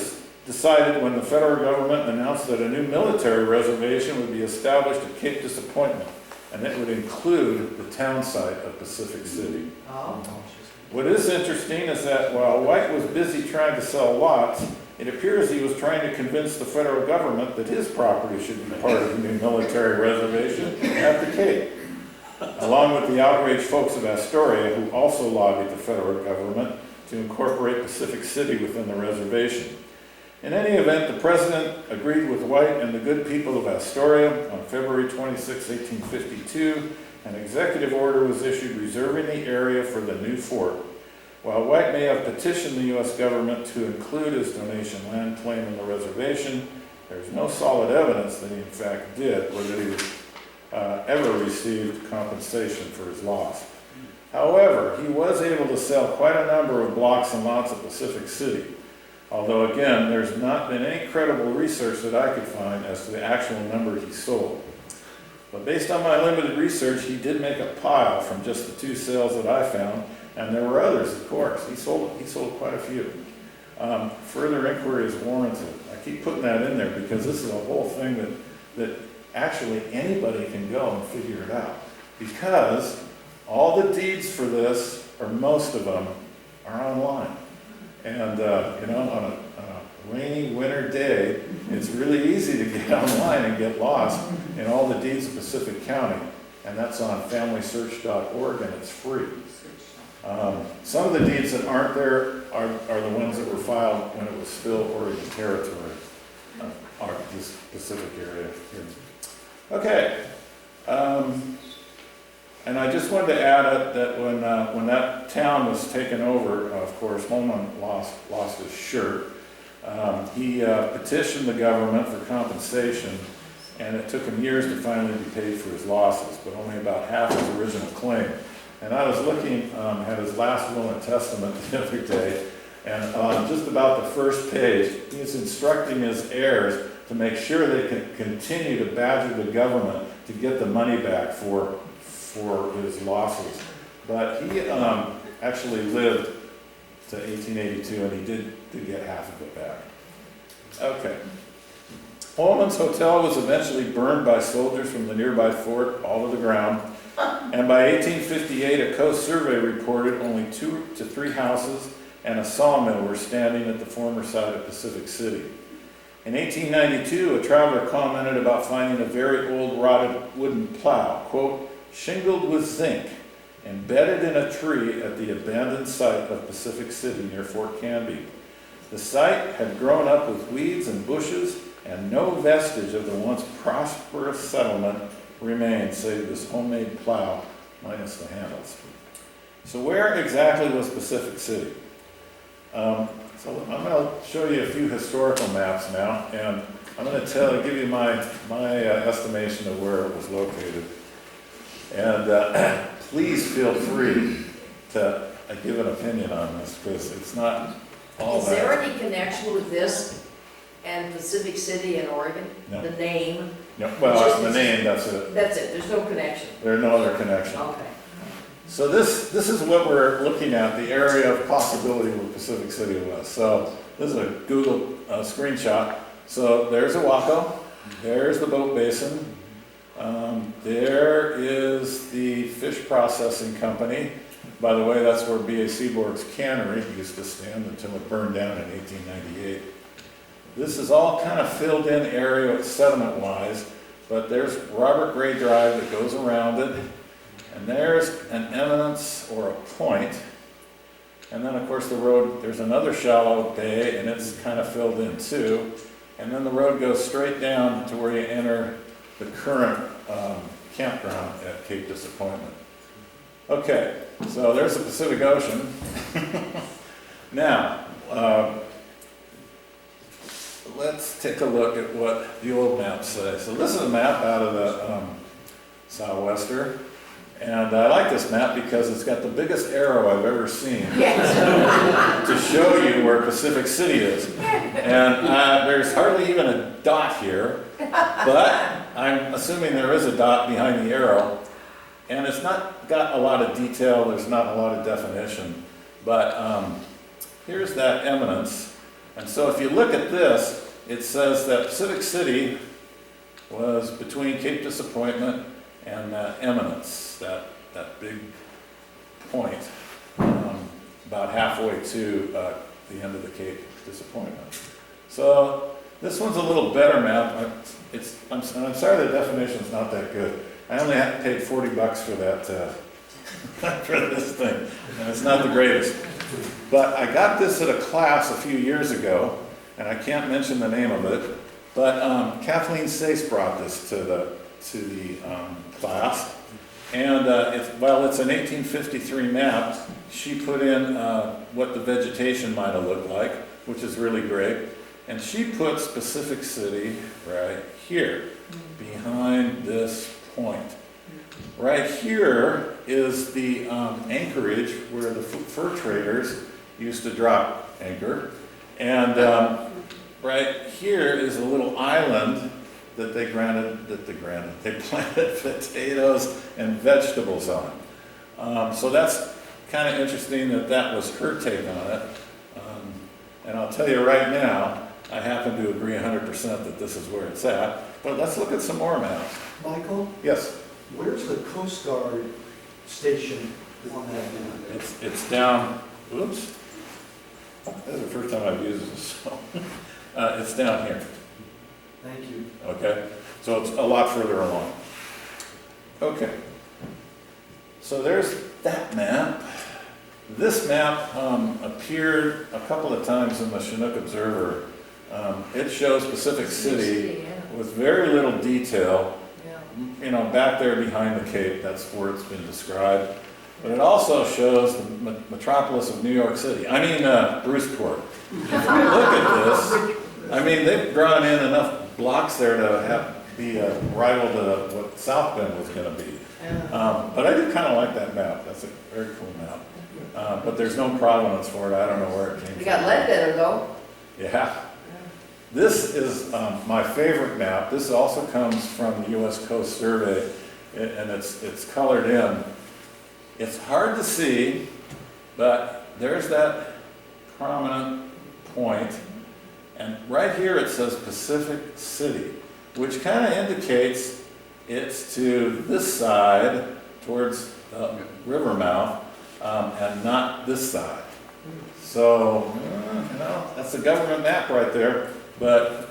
Speaker 12: decided when the federal government announced that a new military reservation would be established at Cape Disappointment, and it would include the town site of Pacific City.
Speaker 6: Oh.
Speaker 12: What is interesting is that while White was busy trying to sell lots, it appears he was trying to convince the federal government that his property should be part of the new military reservation at the Cape, along with the outraged folks of Astoria, who also lobbied the federal government to incorporate Pacific City within the reservation. In any event, the president agreed with White and the good people of Astoria. On February 26, 1852, an executive order was issued reserving the area for the new fort. While White may have petitioned the U.S. government to include his donation land claim in the reservation, there's no solid evidence that he in fact did, or that he ever received compensation for his loss. However, he was able to sell quite a number of blocks and lots at Pacific City. Although again, there's not been any credible research that I could find as to the actual number he sold. But based on my limited research, he did make a pile from just the 2 sales that I found, and there were others, of course. He sold quite a few. Further inquiry is warranted. I keep putting that in there because this is a whole thing that actually anybody can go and figure it out. Because all the deeds for this, or most of them, are online. And, you know, on a rainy winter day, it's really easy to get online and get lost in all the deeds of Pacific County. And that's on FamilySearch.org, and it's free. Some of the deeds that aren't there are the ones that were filed when it was still Oregon Territory, this Pacific area here. Okay. And I just wanted to add that when that town was taken over, of course, Holman lost his shirt. He petitioned the government for compensation, and it took him years to finally be paid for his losses, but only about half his original claim. And I was looking at his last will and testament the other day, and on just about the first page, he's instructing his heirs to make sure they can continue to badger the government to get the money back for his losses. But he actually lived to 1882, and he did get half of it back. Okay. Holman's Hotel was eventually burned by soldiers from the nearby fort all to the ground, and by 1858 a coast survey reported only 2 to 3 houses and a sawmill were standing at the former site of Pacific City. In 1892, a traveler commented about finding a very old rotted wooden plow, quote, shingled with zinc, embedded in a tree at the abandoned site of Pacific City near Fort Canby. The site had grown up with weeds and bushes, and no vestige of the once prosperous settlement remained save this homemade plow, minus the handles. So where exactly was Pacific City? So I'm going to show you a few historical maps now, and I'm going to give you my estimation of where it was located. And please feel free to give an opinion on this, because it's not all
Speaker 11: Is
Speaker 12: that.
Speaker 11: there any connection with this and Pacific City in Oregon?
Speaker 12: No.
Speaker 11: The name?
Speaker 12: No, well, the name, that's it.
Speaker 11: That's it, there's no connection?
Speaker 12: There's no other connection.
Speaker 11: Okay.
Speaker 12: So this is what we're looking at, the area of possibility where Pacific City was. So this is a Google screenshot. So there's Oahu, there's the boat basin, there is the fish processing company. By the way, that's where B.A. Seaborg's cannery used to stand until it burned down in 1898. This is all kind of filled in area sediment-wise, but there's Robert Gray Drive that goes around it. And there's an eminence or a point. And then of course the road, there's another shallow bay and it's kind of filled in too. And then the road goes straight down to where you enter the current campground at Cape Disappointment. Okay, so there's the Pacific Ocean. Now, let's take a look at what the old maps say. So this is a map out of the Southwester. And I like this map because it's got the biggest arrow I've ever seen to show you where Pacific City is. And there's hardly even a dot here, but I'm assuming there is a dot behind the arrow. And it's not got a lot of detail, there's not a lot of definition, but here's that eminence. And so if you look at this, it says that Pacific City was between Cape Disappointment and that eminence, that big point, about halfway to the end of the Cape Disappointment. So this one's a little better map. I'm sorry the definition's not that good. I only paid $40 for that, for this thing, and it's not the greatest. But I got this at a class a few years ago, and I can't mention the name of it, but Kathleen Sace brought this to the class. And it's an 1853 map. She put in what the vegetation might have looked like, which is really great. And she put Pacific City right here, behind this point. Right here is the anchorage where the fur traders used to drop anchor. And right here is a little island that they planted potatoes and vegetables on. So that's kind of interesting that was her take on it. And I'll tell you right now, I happen to agree 100% that this is where it's at. But let's look at some more maps.
Speaker 9: Michael,
Speaker 12: Yes,
Speaker 9: where's the Coast Guard station on that map?
Speaker 12: it's down, oops. This is the first time I've used this, so. It's down here,
Speaker 9: Thank you.
Speaker 12: okay? So it's a lot further along. Okay. So there's that map. This map appeared a couple of times in the Chinook Observer. It shows Pacific City
Speaker 11: yeah.
Speaker 12: with very little detail.
Speaker 11: Yeah.
Speaker 12: You know, back there behind the Cape, that's where it's been described. But it also shows the metropolis of New York City. I mean, Bruceport. If you look at this, I mean, they've drawn in enough blocks there to be a rival to what South Bend was going to be. But I do kind of like that map. That's a very cool map. But there's no provenance for it. I don't know where it came from.
Speaker 11: We got Ledbetter though.
Speaker 12: Yeah. This is my favorite map. This also comes from the U.S. Coast Survey, and it's colored in. It's hard to see, but there's that prominent point. And right here it says Pacific City, which kind of indicates it's to this side towards the river mouth and not this side. So, you know, that's a government map right there, but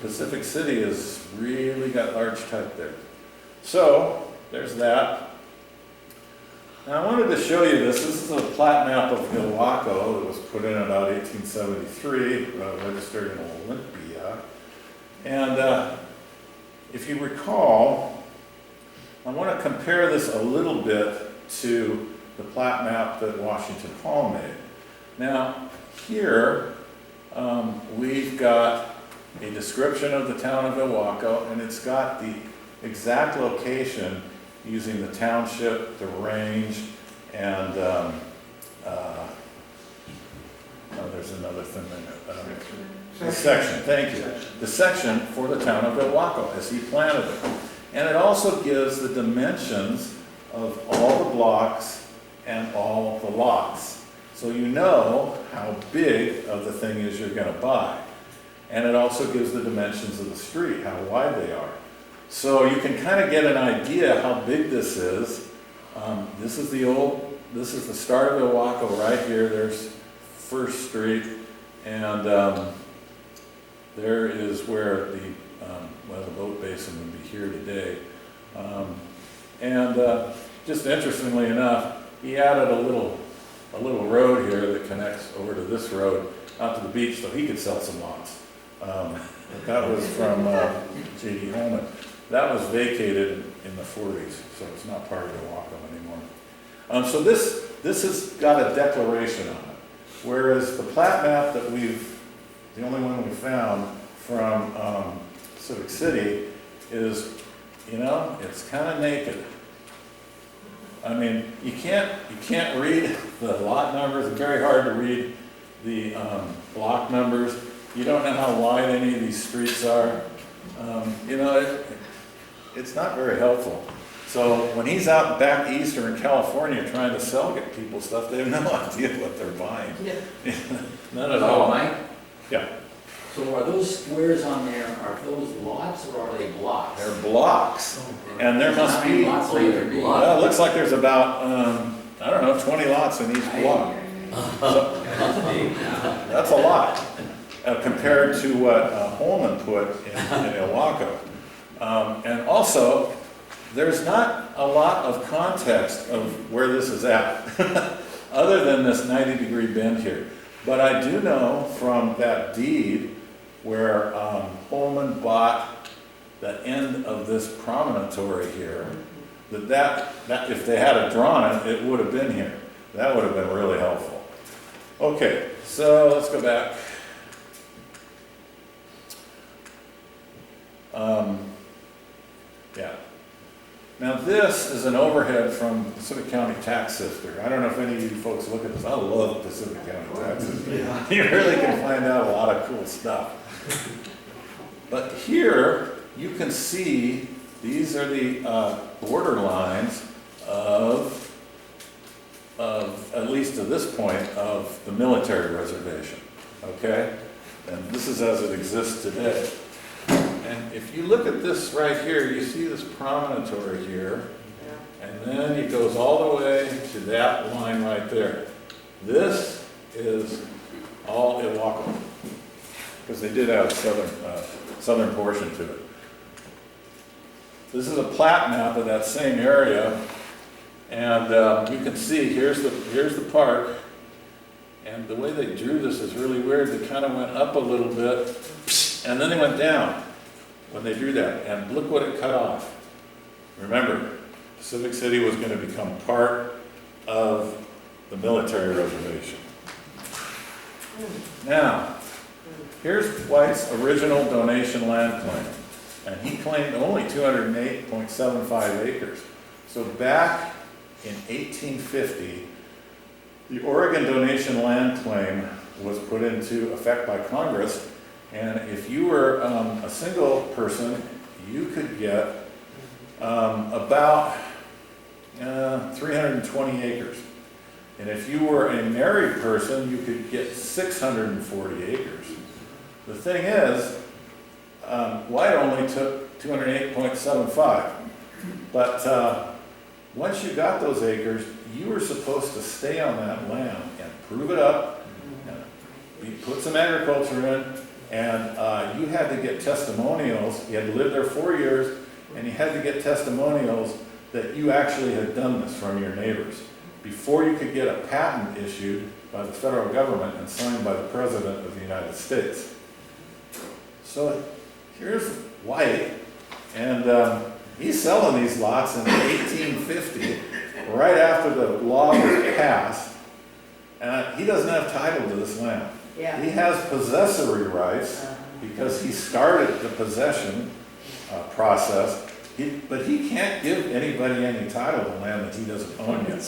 Speaker 12: Pacific City has really got large type there. So, there's that. Now I wanted to show you this. This is a plat map of Ilwaco that was put in about 1873, registered in Olympia. And if you recall, I want to compare this a little bit to the plat map that Washington Hall made. Now, here we've got a description of the town of Ilwaco, and it's got the exact location using the township, the range, and there's another thing there. The section, thank you. The section for the town of Ilwaco as he planted it. And it also gives the dimensions of all the blocks and all the lots. So you know how big of the thing is you're going to buy. And it also gives the dimensions of the street, how wide they are. So you can kind of get an idea how big this is. This is the start of Ilwaco right here. There's First Street, and there is where the boat basin would be here today. Just interestingly enough, he added a little road here that connects over to this road out to the beach, so he could sell some lots. That was from J.D. Holman. That was vacated in the 40s, so it's not part of Ilwaco anymore. So this has got a declaration on it, whereas the plat map that the only one we found from Pacific City is, you know, it's kind of naked. I mean, you can't read the lot numbers. It's very hard to read the block numbers. You don't know how wide any of these streets are. You know, it's not very helpful. So when he's out back east or in California trying to sell get people stuff, they have no idea what they're buying. None at all.
Speaker 2: Mike?
Speaker 12: Yeah.
Speaker 2: So are those squares on there, are those lots or are they blocks?
Speaker 12: They're blocks. And there must
Speaker 2: How many
Speaker 12: be,
Speaker 2: lots might there be?
Speaker 12: well, it looks like there's about, I don't know, 20 lots in each block. So, that's a lot compared to what Holman put in Ilwaco. And also, there's not a lot of context of where this is at, other than this 90-degree bend here. But I do know from that deed where Holman bought the end of this promontory here, that if they had drawn it, it would have been here. That would have been really helpful. Okay, so let's go back. Yeah. Now this is an overhead from Pacific County Tax Sifter. I don't know if any of you folks look at this. I love Pacific County Tax Sifter. You really can find out a lot of cool stuff. But here you can see these are the border lines of at least to this point of the military reservation. Okay, and this is as it exists today. And if you look at this right here, you see this promontory here, and then it goes all the way to that line right there. This is all Ilwaco, because they did have a southern portion to it. This is a plat map of that same area, and you can see here's the park, and the way they drew this is really weird. They kind of went up a little bit, and then they went down when they drew that, and look what it cut off. Remember, Pacific City was going to become part of the military reservation. Now, here's White's original donation land claim, and he claimed only 208.75 acres. So back in 1850, the Oregon donation land claim was put into effect by Congress. And if you were a single person, you could get about 320 acres. And if you were a married person, you could get 640 acres. The thing is, White only took 208.75. But once you got those acres, you were supposed to stay on that land and prove it up, and put some agriculture in, and you had to get testimonials. You had to live there 4 years, and you had to get testimonials that you actually had done this from your neighbors before you could get a patent issued by the federal government and signed by the President of the United States. So here's White, and he's selling these lots in 1850, right after the law was passed, and he doesn't have title to this land.
Speaker 11: Yeah.
Speaker 12: He has possessory rights because he started the possession process, but he can't give anybody any title to land that he doesn't own yet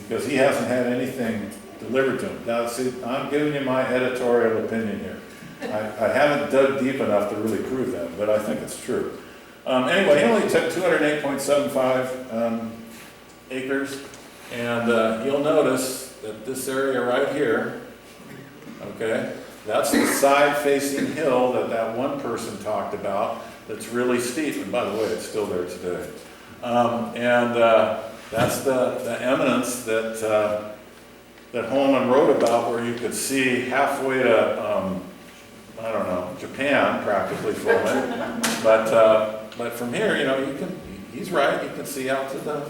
Speaker 12: because he hasn't had anything delivered to him. Now, see, I'm giving you my editorial opinion here. I haven't dug deep enough to really prove that, but I think it's true. Anyway, he only took 208.75 acres, and you'll notice that this area right here, okay, that's the side-facing hill that one person talked about that's really steep, and by the way, it's still there today. That's the eminence that Holman wrote about, where you could see halfway to, I don't know, Japan, practically from it. But from here, you know, he's right, you can see out to the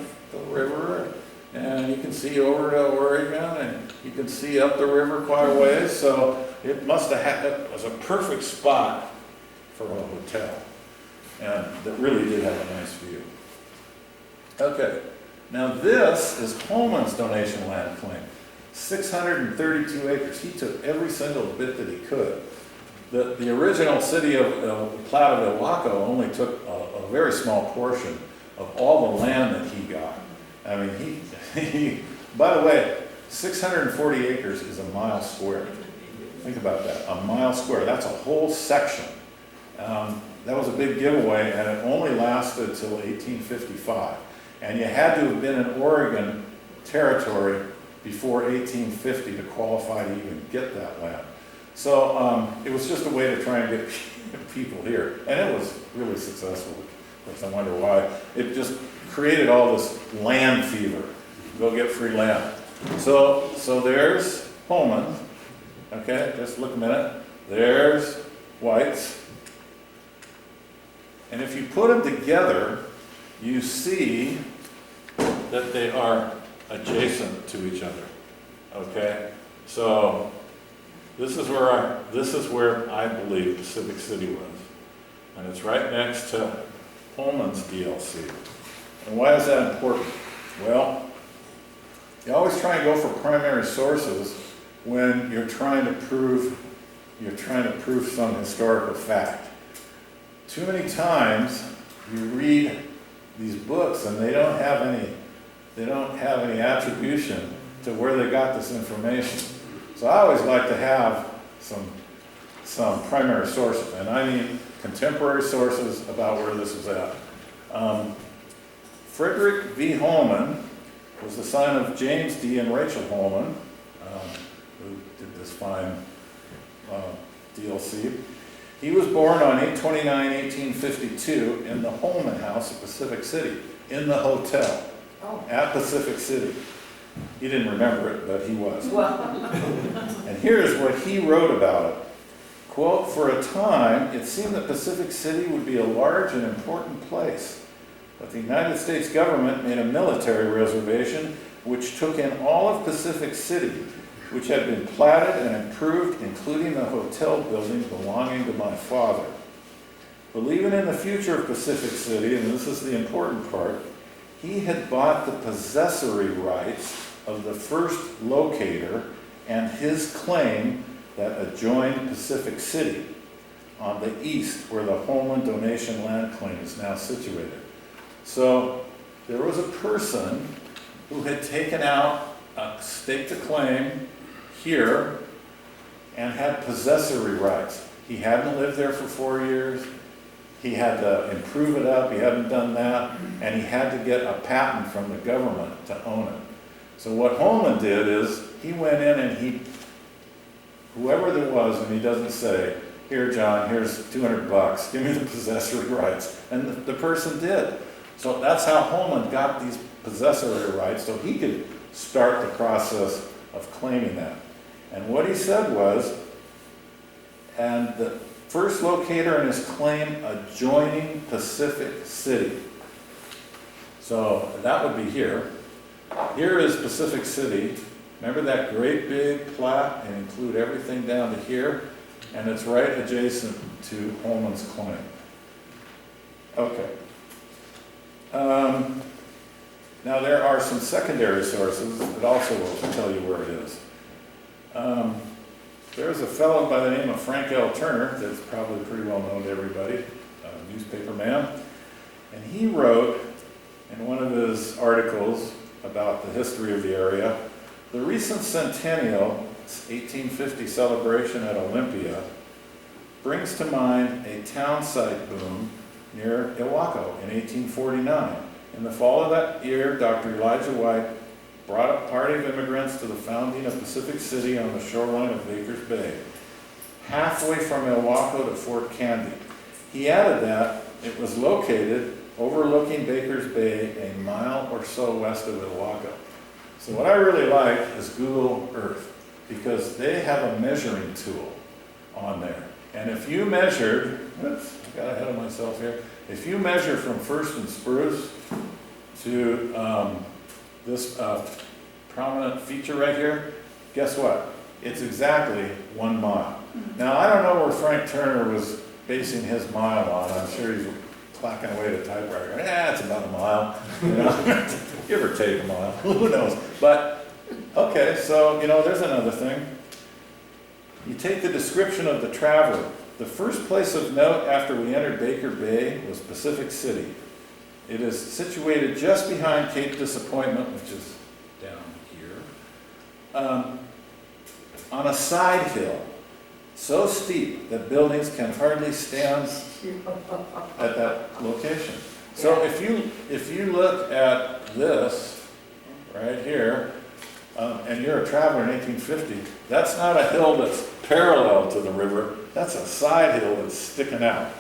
Speaker 12: river, and you can see over to Oregon, and you can see up the river quite a ways, so it must have had, it was a perfect spot for a hotel, and that really did have a nice view. Okay, now this is Holman's donation land claim, 632 acres. He took every single bit that he could. The original city of plat of Ilwaco only took a very small portion of all the land that he got. I mean, he by the way, 640 acres is a mile square. Think about that, a mile square. That's a whole section. That was a big giveaway, and it only lasted till 1855. And you had to have been in Oregon territory before 1850 to qualify to even get that land. So it was just a way to try and get people here. And it was really successful. Of course, I wonder why. It just created all this land fever. Go get free land. So there's Holman. Okay, just look a minute. There's White's. And if you put them together, you see that they are adjacent to each other. Okay, so this is where I believe Pacific City was, and it's right next to Holman's DLC. And why is that important? Well, you always try and go for primary sources when you're trying to prove some historical fact. Too many times you read these books and they don't have any attribution to where they got this information. So I always like to have some primary sources, and I mean contemporary sources about where this was at. Frederick V. Holman was the son of James D. and Rachel Holman, who did this fine DLC. He was born on 8/29/1852 in the Holman House at Pacific City, in the hotel at Pacific City. He didn't remember it, but he was. And here's what he wrote about it. Quote, "For a time, it seemed that Pacific City would be a large and important place. But the United States government made a military reservation which took in all of Pacific City, which had been platted and improved, including the hotel building belonging to my father. Believing in the future of Pacific City," and this is the important part, "he had bought the possessory rights of the first locator and his claim that adjoined Pacific City on the east, where the Holman donation land claim is now situated." So there was a person who had taken out a stake to claim here and had possessory rights. He hadn't lived there for 4 years. He had to improve it up. He hadn't done that. And he had to get a patent from the government to own it. So what Holman did is he went in and whoever there was, and he doesn't say, "Here, John, here's $200. Give me the possessory rights." And the person did. So that's how Holman got these possessory rights, so he could start the process of claiming that. And what he said was, "And the first locator in his claim adjoining Pacific City." So that would be here. Here is Pacific City. Remember that great big plat and include everything down to here? And it's right adjacent to Holman's claim. Okay. Now there are some secondary sources that also will tell you where it is. There's a fellow by the name of Frank L. Turner that's probably pretty well known to everybody, a newspaper man. And he wrote in one of his articles about the history of the area, "The recent centennial 1850 celebration at Olympia brings to mind a town site boom near Ilwaco in 1849. In the fall of that year, Dr. Elijah White brought a party of immigrants to the founding of Pacific City on the shoreline of Baker's Bay, halfway from Ilwaco to Fort Canby. He added that it was located overlooking Baker's Bay a mile or so west of Ilwaco." So what I really like is Google Earth, because they have a measuring tool on there. And if you measured, oops, I got ahead of myself here. If you measure from First and Spruce to this prominent feature right here, guess what? It's exactly 1 mile. Now, I don't know where Frank Turner was basing his mile on. I'm sure he's clacking away at a typewriter. It's about a mile. You know? Give or take a mile. Who knows? But, okay, so, there's another thing. You take the description of the traveler. The first place of note after we entered Baker Bay was Pacific City. It is situated just behind Cape Disappointment, which is down here, on a side hill, so steep that buildings can hardly stand at that location. So if you look at this right here, and you're a traveler in 1850, that's not a hill that's parallel to the river, that's a side hill that's sticking out.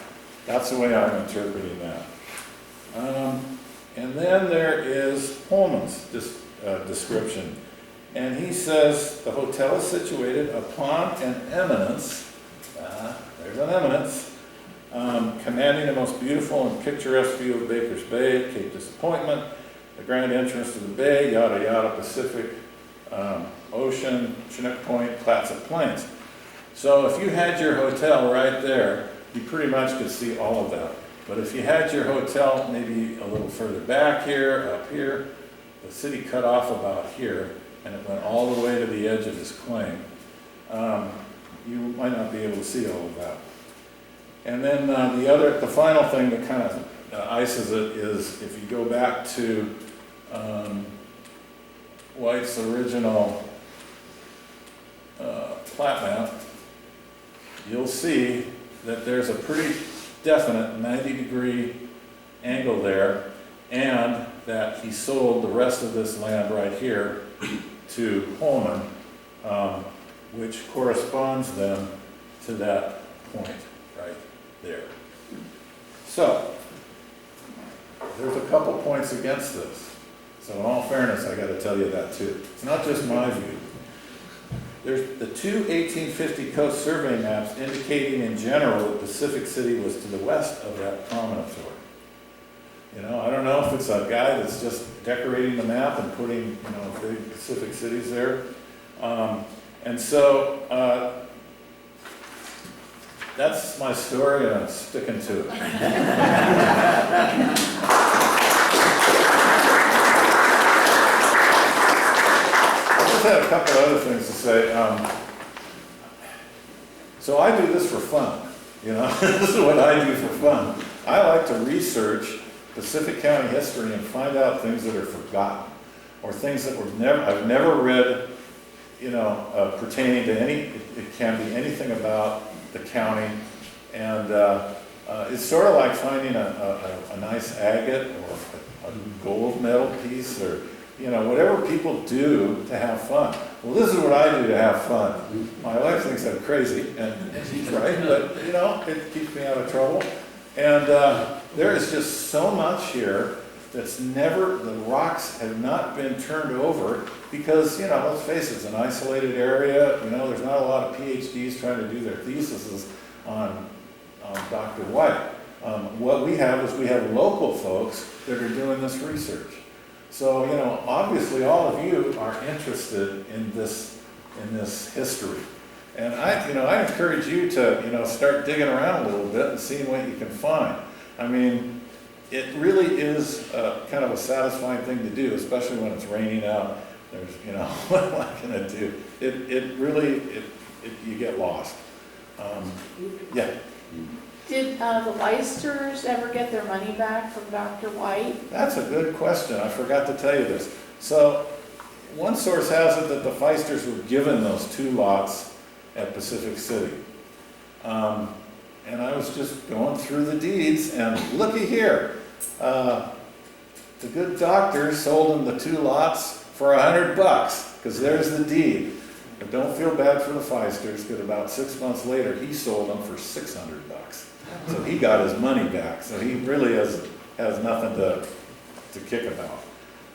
Speaker 12: That's the way I'm interpreting that. And then there is Holman's description. And he says the hotel is situated upon an eminence, there's an eminence, commanding the most beautiful and picturesque view of Baker's Bay, Cape Disappointment, the grand entrance to the bay, yada yada, Pacific Ocean, Chinook Point, Clatsop Plains. So if you had your hotel right there, you pretty much could see all of that. But if you had your hotel maybe a little further back here, up here, the city cut off about here, and it went all the way to the edge of his claim, you might not be able to see all of that. And then the final thing that kind of ices it is if you go back to White's original plat map, you'll see that there's a pretty definite 90-degree angle there, and that he sold the rest of this land right here to Holman, which corresponds then to that point right there. So, there's a couple points against this. So in all fairness, I got to tell you that too. It's not just my view. There's the two 1850 Coast Survey maps indicating in general that Pacific City was to the west of that promontory. You know, I don't know if it's a guy that's just decorating the map and putting, big Pacific cities there. And so that's my story, and I'm sticking to it. I had a couple other things to say. So I do this for fun, this is what I do for fun. I like to research Pacific County history and find out things that are forgotten, or things that I've never read, pertaining to it can be anything about the county. And it's sort of like finding a nice agate or a gold medal piece, or whatever people do to have fun. Well, this is what I do to have fun. My wife thinks I'm crazy, and she's right, but it keeps me out of trouble. And there is just so much here that's the rocks have not been turned over because, let's face it, it's an isolated area. There's not a lot of PhDs trying to do their theses on Dr. White. What we have is we have local folks that are doing this research. So, obviously all of you are interested in this history. And I encourage you to, start digging around a little bit and seeing what you can find. I mean, it really is kind of a satisfying thing to do, especially when it's raining out. There's, what am I gonna do? It really, you get lost. Yeah.
Speaker 10: Did the Leisters ever get their money back from Dr. White?
Speaker 12: That's a good question. I forgot to tell you this. So, one source has it that the Feisters were given those 2 lots at Pacific City. And I was just going through the deeds, and looky here. The good doctor sold them the 2 lots for $100, because there's the deed. But don't feel bad for the Feisters, because about 6 months later, he sold them for $600. So he got his money back. So he really has nothing to kick about.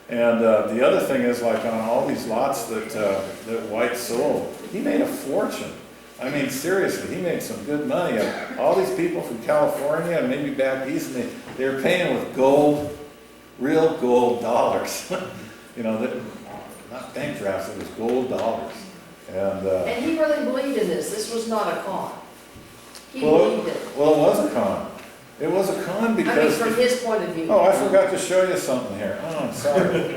Speaker 12: And the other thing is, like on all these lots that White sold, he made a fortune. I mean, seriously, he made some good money. All these people from California and maybe back east, they were paying with gold, real gold dollars. Not bank drafts, it was gold dollars.
Speaker 11: And he really believed in this. This was not a con. He believed it.
Speaker 12: Well, it was a con. It was a con because...
Speaker 11: I mean, from his point of view.
Speaker 12: Oh, I forgot to show you something here. Oh, I'm sorry.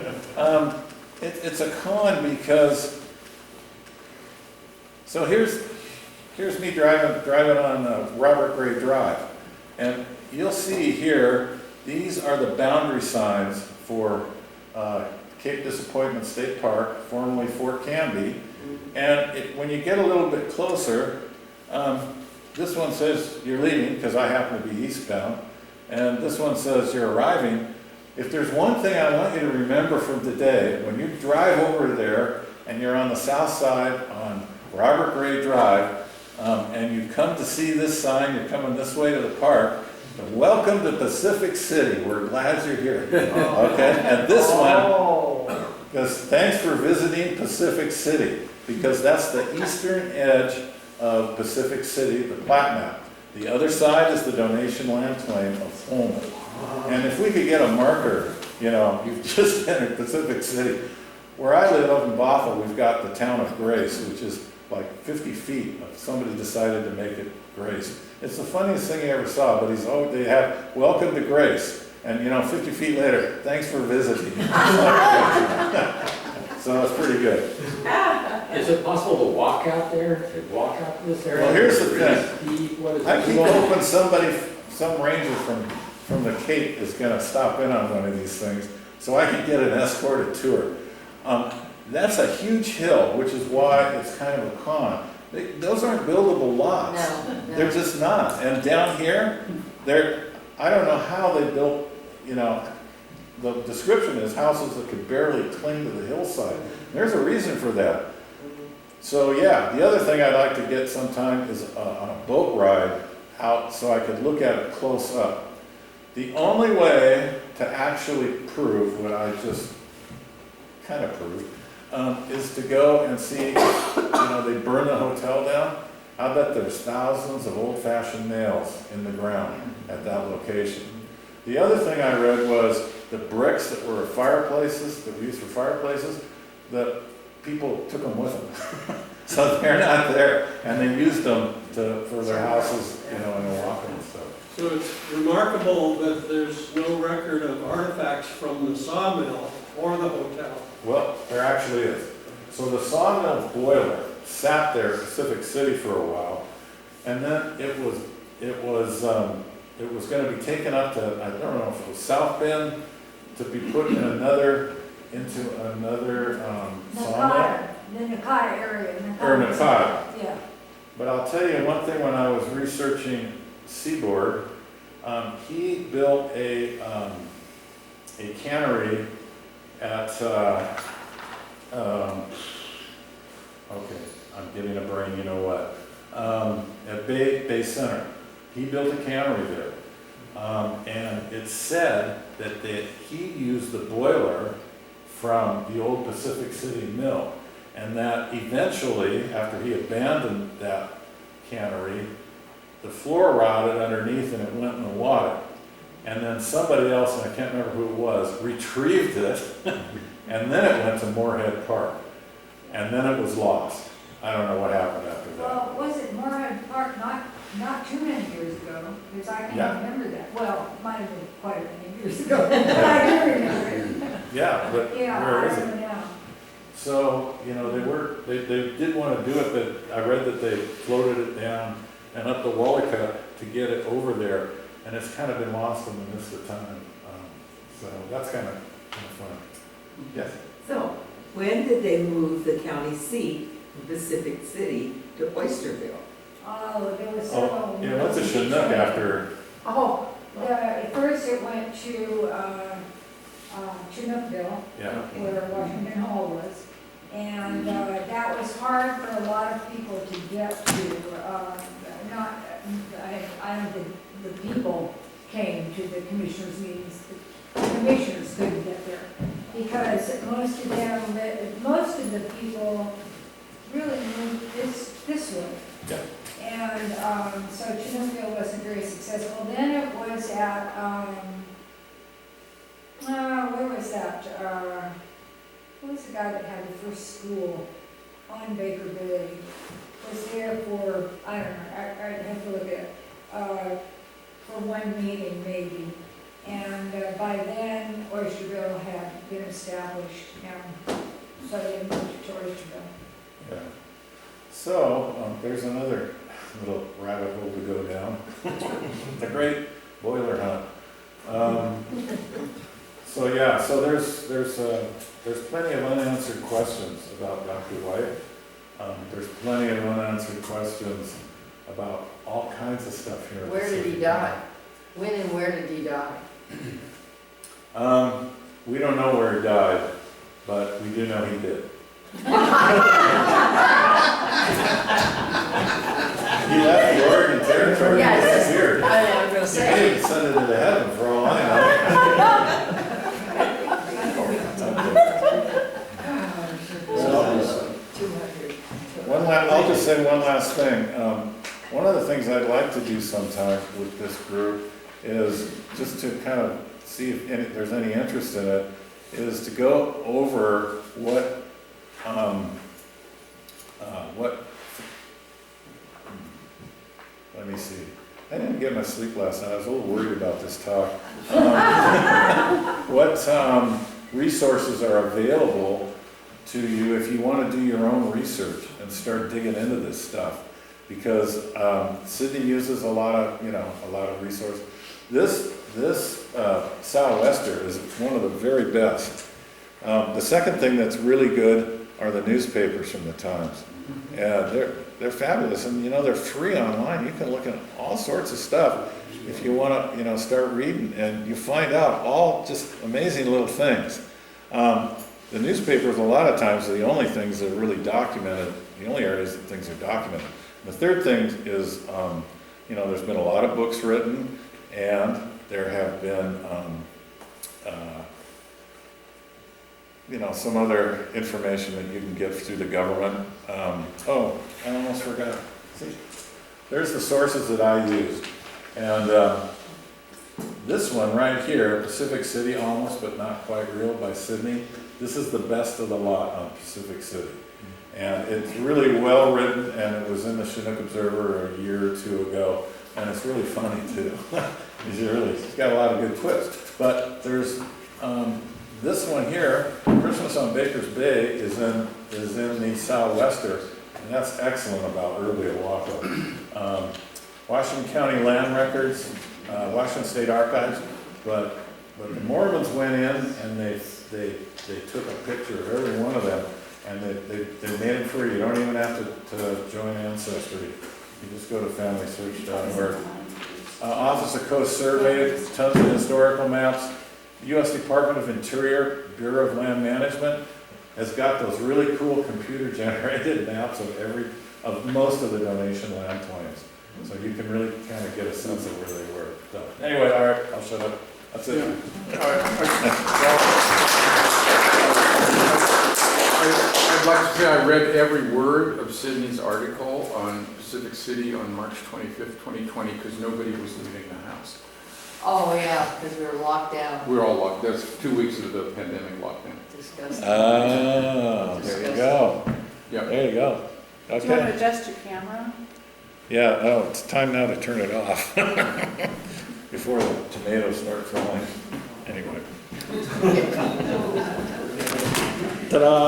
Speaker 12: It's a con because... So here's me driving on Robert Gray Drive. And you'll see here, these are the boundary signs for Cape Disappointment State Park, formerly Fort Canby. And when you get a little bit closer, this one says you're leaving, because I happen to be eastbound. And this one says, you're arriving. If there's one thing I want you to remember from today, when you drive over there and you're on the south side on Robert Gray Drive, and you come to see this sign, you're coming this way to the park, welcome to Pacific City, we're glad you're here. Okay, and this one, because thanks for visiting Pacific City, because that's the eastern edge of Pacific City, the plat map. The other side is the donation land claim of Holman. And if we could get a marker, you know, you've just entered Pacific City. Where I live up in Bothell, we've got the town of Grace, which is like 50 feet. Somebody decided to make it Grace. It's the funniest thing I ever saw, but they have, welcome to Grace. And you know, 50 feet later, thanks for visiting. So it's pretty good.
Speaker 14: Is it possible to walk out there, to walk out to this area?
Speaker 12: Well, here's the thing.
Speaker 14: What is
Speaker 12: I
Speaker 14: it?
Speaker 12: keep hoping some ranger from the Cape is gonna stop in on one of these things, so I can get an escorted tour. That's a huge hill, which is why it's kind of a con. Those aren't buildable lots.
Speaker 11: No, no.
Speaker 12: They're just not. And down here, I don't know how they built, you know, the description is houses that could barely cling to the hillside. There's a reason for that. So yeah, the other thing I'd like to get sometime is on a boat ride out so I could look at it close up. The only way to actually prove what I just kind of proved is to go and see, you know, they burn the hotel down. I bet there's thousands of old-fashioned nails in the ground at that location. The other thing I read was the bricks that were fireplaces, that we used for fireplaces, that people took them with them. So they're not there, and they used them for their houses, you know, in Oahu and stuff.
Speaker 7: So it's remarkable that there's no record of artifacts from the sawmill or the hotel.
Speaker 12: Well, there actually is. So the sawmill boiler sat there in Pacific City for a while, and then it was going to be taken up to, I don't know if it was South Bend, to be put in another sawmill.
Speaker 1: The Nakata area.
Speaker 12: Or Nakata.
Speaker 1: Yeah.
Speaker 12: But I'll tell you one thing, when I was researching Seaboard, he built a cannery at, okay, I'm getting a brain, you know what, at Bay Center. He built a cannery there. And it's said that he used the boiler from the old Pacific City mill, and that eventually, after he abandoned that cannery, the floor rotted underneath and it went in the water. And then somebody else, and I can't remember who it was, retrieved it, and then it went to Moorhead Park. And then it was lost. I don't know what happened after that.
Speaker 1: Well, was it Moorhead Park not too many years ago? Because I can
Speaker 12: Yeah.
Speaker 1: remember that. Well, it might have been quite a many years ago, but I do remember it.
Speaker 12: Yeah, but
Speaker 1: Yeah,
Speaker 12: where
Speaker 1: I
Speaker 12: is it?
Speaker 1: don't know.
Speaker 12: So, you know, they did want to do it, but I read that they floated it down and up the Wallicut to get it over there, and it's kind of been lost in the midst of time. So that's kind of fun. Yes?
Speaker 6: So, when did they move the county seat from Pacific City to Oysterville?
Speaker 1: Oh, there was several.
Speaker 12: Yeah, what's a Chinook after?
Speaker 1: Oh, at first it went to Chinookville,
Speaker 12: Yeah.
Speaker 1: where Washington Hall was. And that was hard for a lot of people to get to. I don't think the people came to the commissioners' meetings. The commissioners couldn't get there because most of the people really moved this way.
Speaker 12: Yeah.
Speaker 1: And so Chinookville wasn't very successful. Then it was at, where was that? Who was the guy that had the first school on Baker Bay? Was there for, I don't know, I'd have to look at it, for one meeting maybe. And by then, Oysterville had been established, and so they moved to Oysterville.
Speaker 12: Yeah. So, there's another little rabbit hole to go down. The great boiler hunt. So yeah, so there's plenty of unanswered questions about Dr. White. There's plenty of unanswered questions about all kinds of stuff here. in
Speaker 11: Where did he
Speaker 12: Pacific
Speaker 11: die? When and where did he die?
Speaker 12: We don't know where he died, but we do know he did. He left the Oregon Territory and disappeared.
Speaker 11: I was gonna
Speaker 12: He
Speaker 11: say.
Speaker 12: didn't send it to the heaven for all I know. I'll just say one last thing. One of the things I'd like to do sometime with this group is just to kind of see if there's any interest in it, is to go over what let me see. I didn't get my sleep last night. I was a little worried about this talk. What resources are available to you if you want to do your own research and start digging into this stuff? Because Sydney uses a lot of resources. This Sou'wester is one of the very best. The second thing that's really good are the newspapers from the Times. They're fabulous, and they're free online. You can look at all sorts of stuff if you want to start reading, and you find out all just amazing little things. The newspapers a lot of times are the only things that are really documented, the only areas that things are documented. The third thing is, there's been a lot of books written, and there have been some other information that you can get through the government. Oh, I almost forgot. See, there's the sources that I used. And this one right here, Pacific City, Almost But Not Quite Real by Sydney, this is the best of the lot on Pacific City. And it's really well written, and it was in the Chinook Observer a year or two ago, and it's really funny too. It's got a lot of good quips. But there's this one here, Christmas on Baker's Bay, is in the Sou'wester, and that's excellent about early Oahu. Washington County Land Records, Washington State Archives, but the Mormons went in and they took a picture of every one of them, and they made it free. You don't even have to join Ancestry. You just go to FamilySearch.org. Office of Coast Survey, tons of historical maps. U.S. Department of Interior, Bureau of Land Management has got those really cool computer-generated maps of most of the donation land claims. So you can really kind of get a sense of where they were. So anyway, all right, I'll shut up. That's it.
Speaker 13: I'd like to say I read every word of Sydney's article on Pacific City on March 25th, 2020, because nobody was leaving the house.
Speaker 11: Oh, yeah, because we were locked down.
Speaker 13: We were all locked. That's 2 weeks of the pandemic lockdown.
Speaker 11: Disgusting.
Speaker 12: Oh, there you go.
Speaker 13: Yep.
Speaker 12: There you go.
Speaker 10: Do you want to
Speaker 12: Okay.
Speaker 10: adjust your camera?
Speaker 12: Yeah, oh, it's time now to turn it off before the tomatoes start falling. Anyway. Ta-da!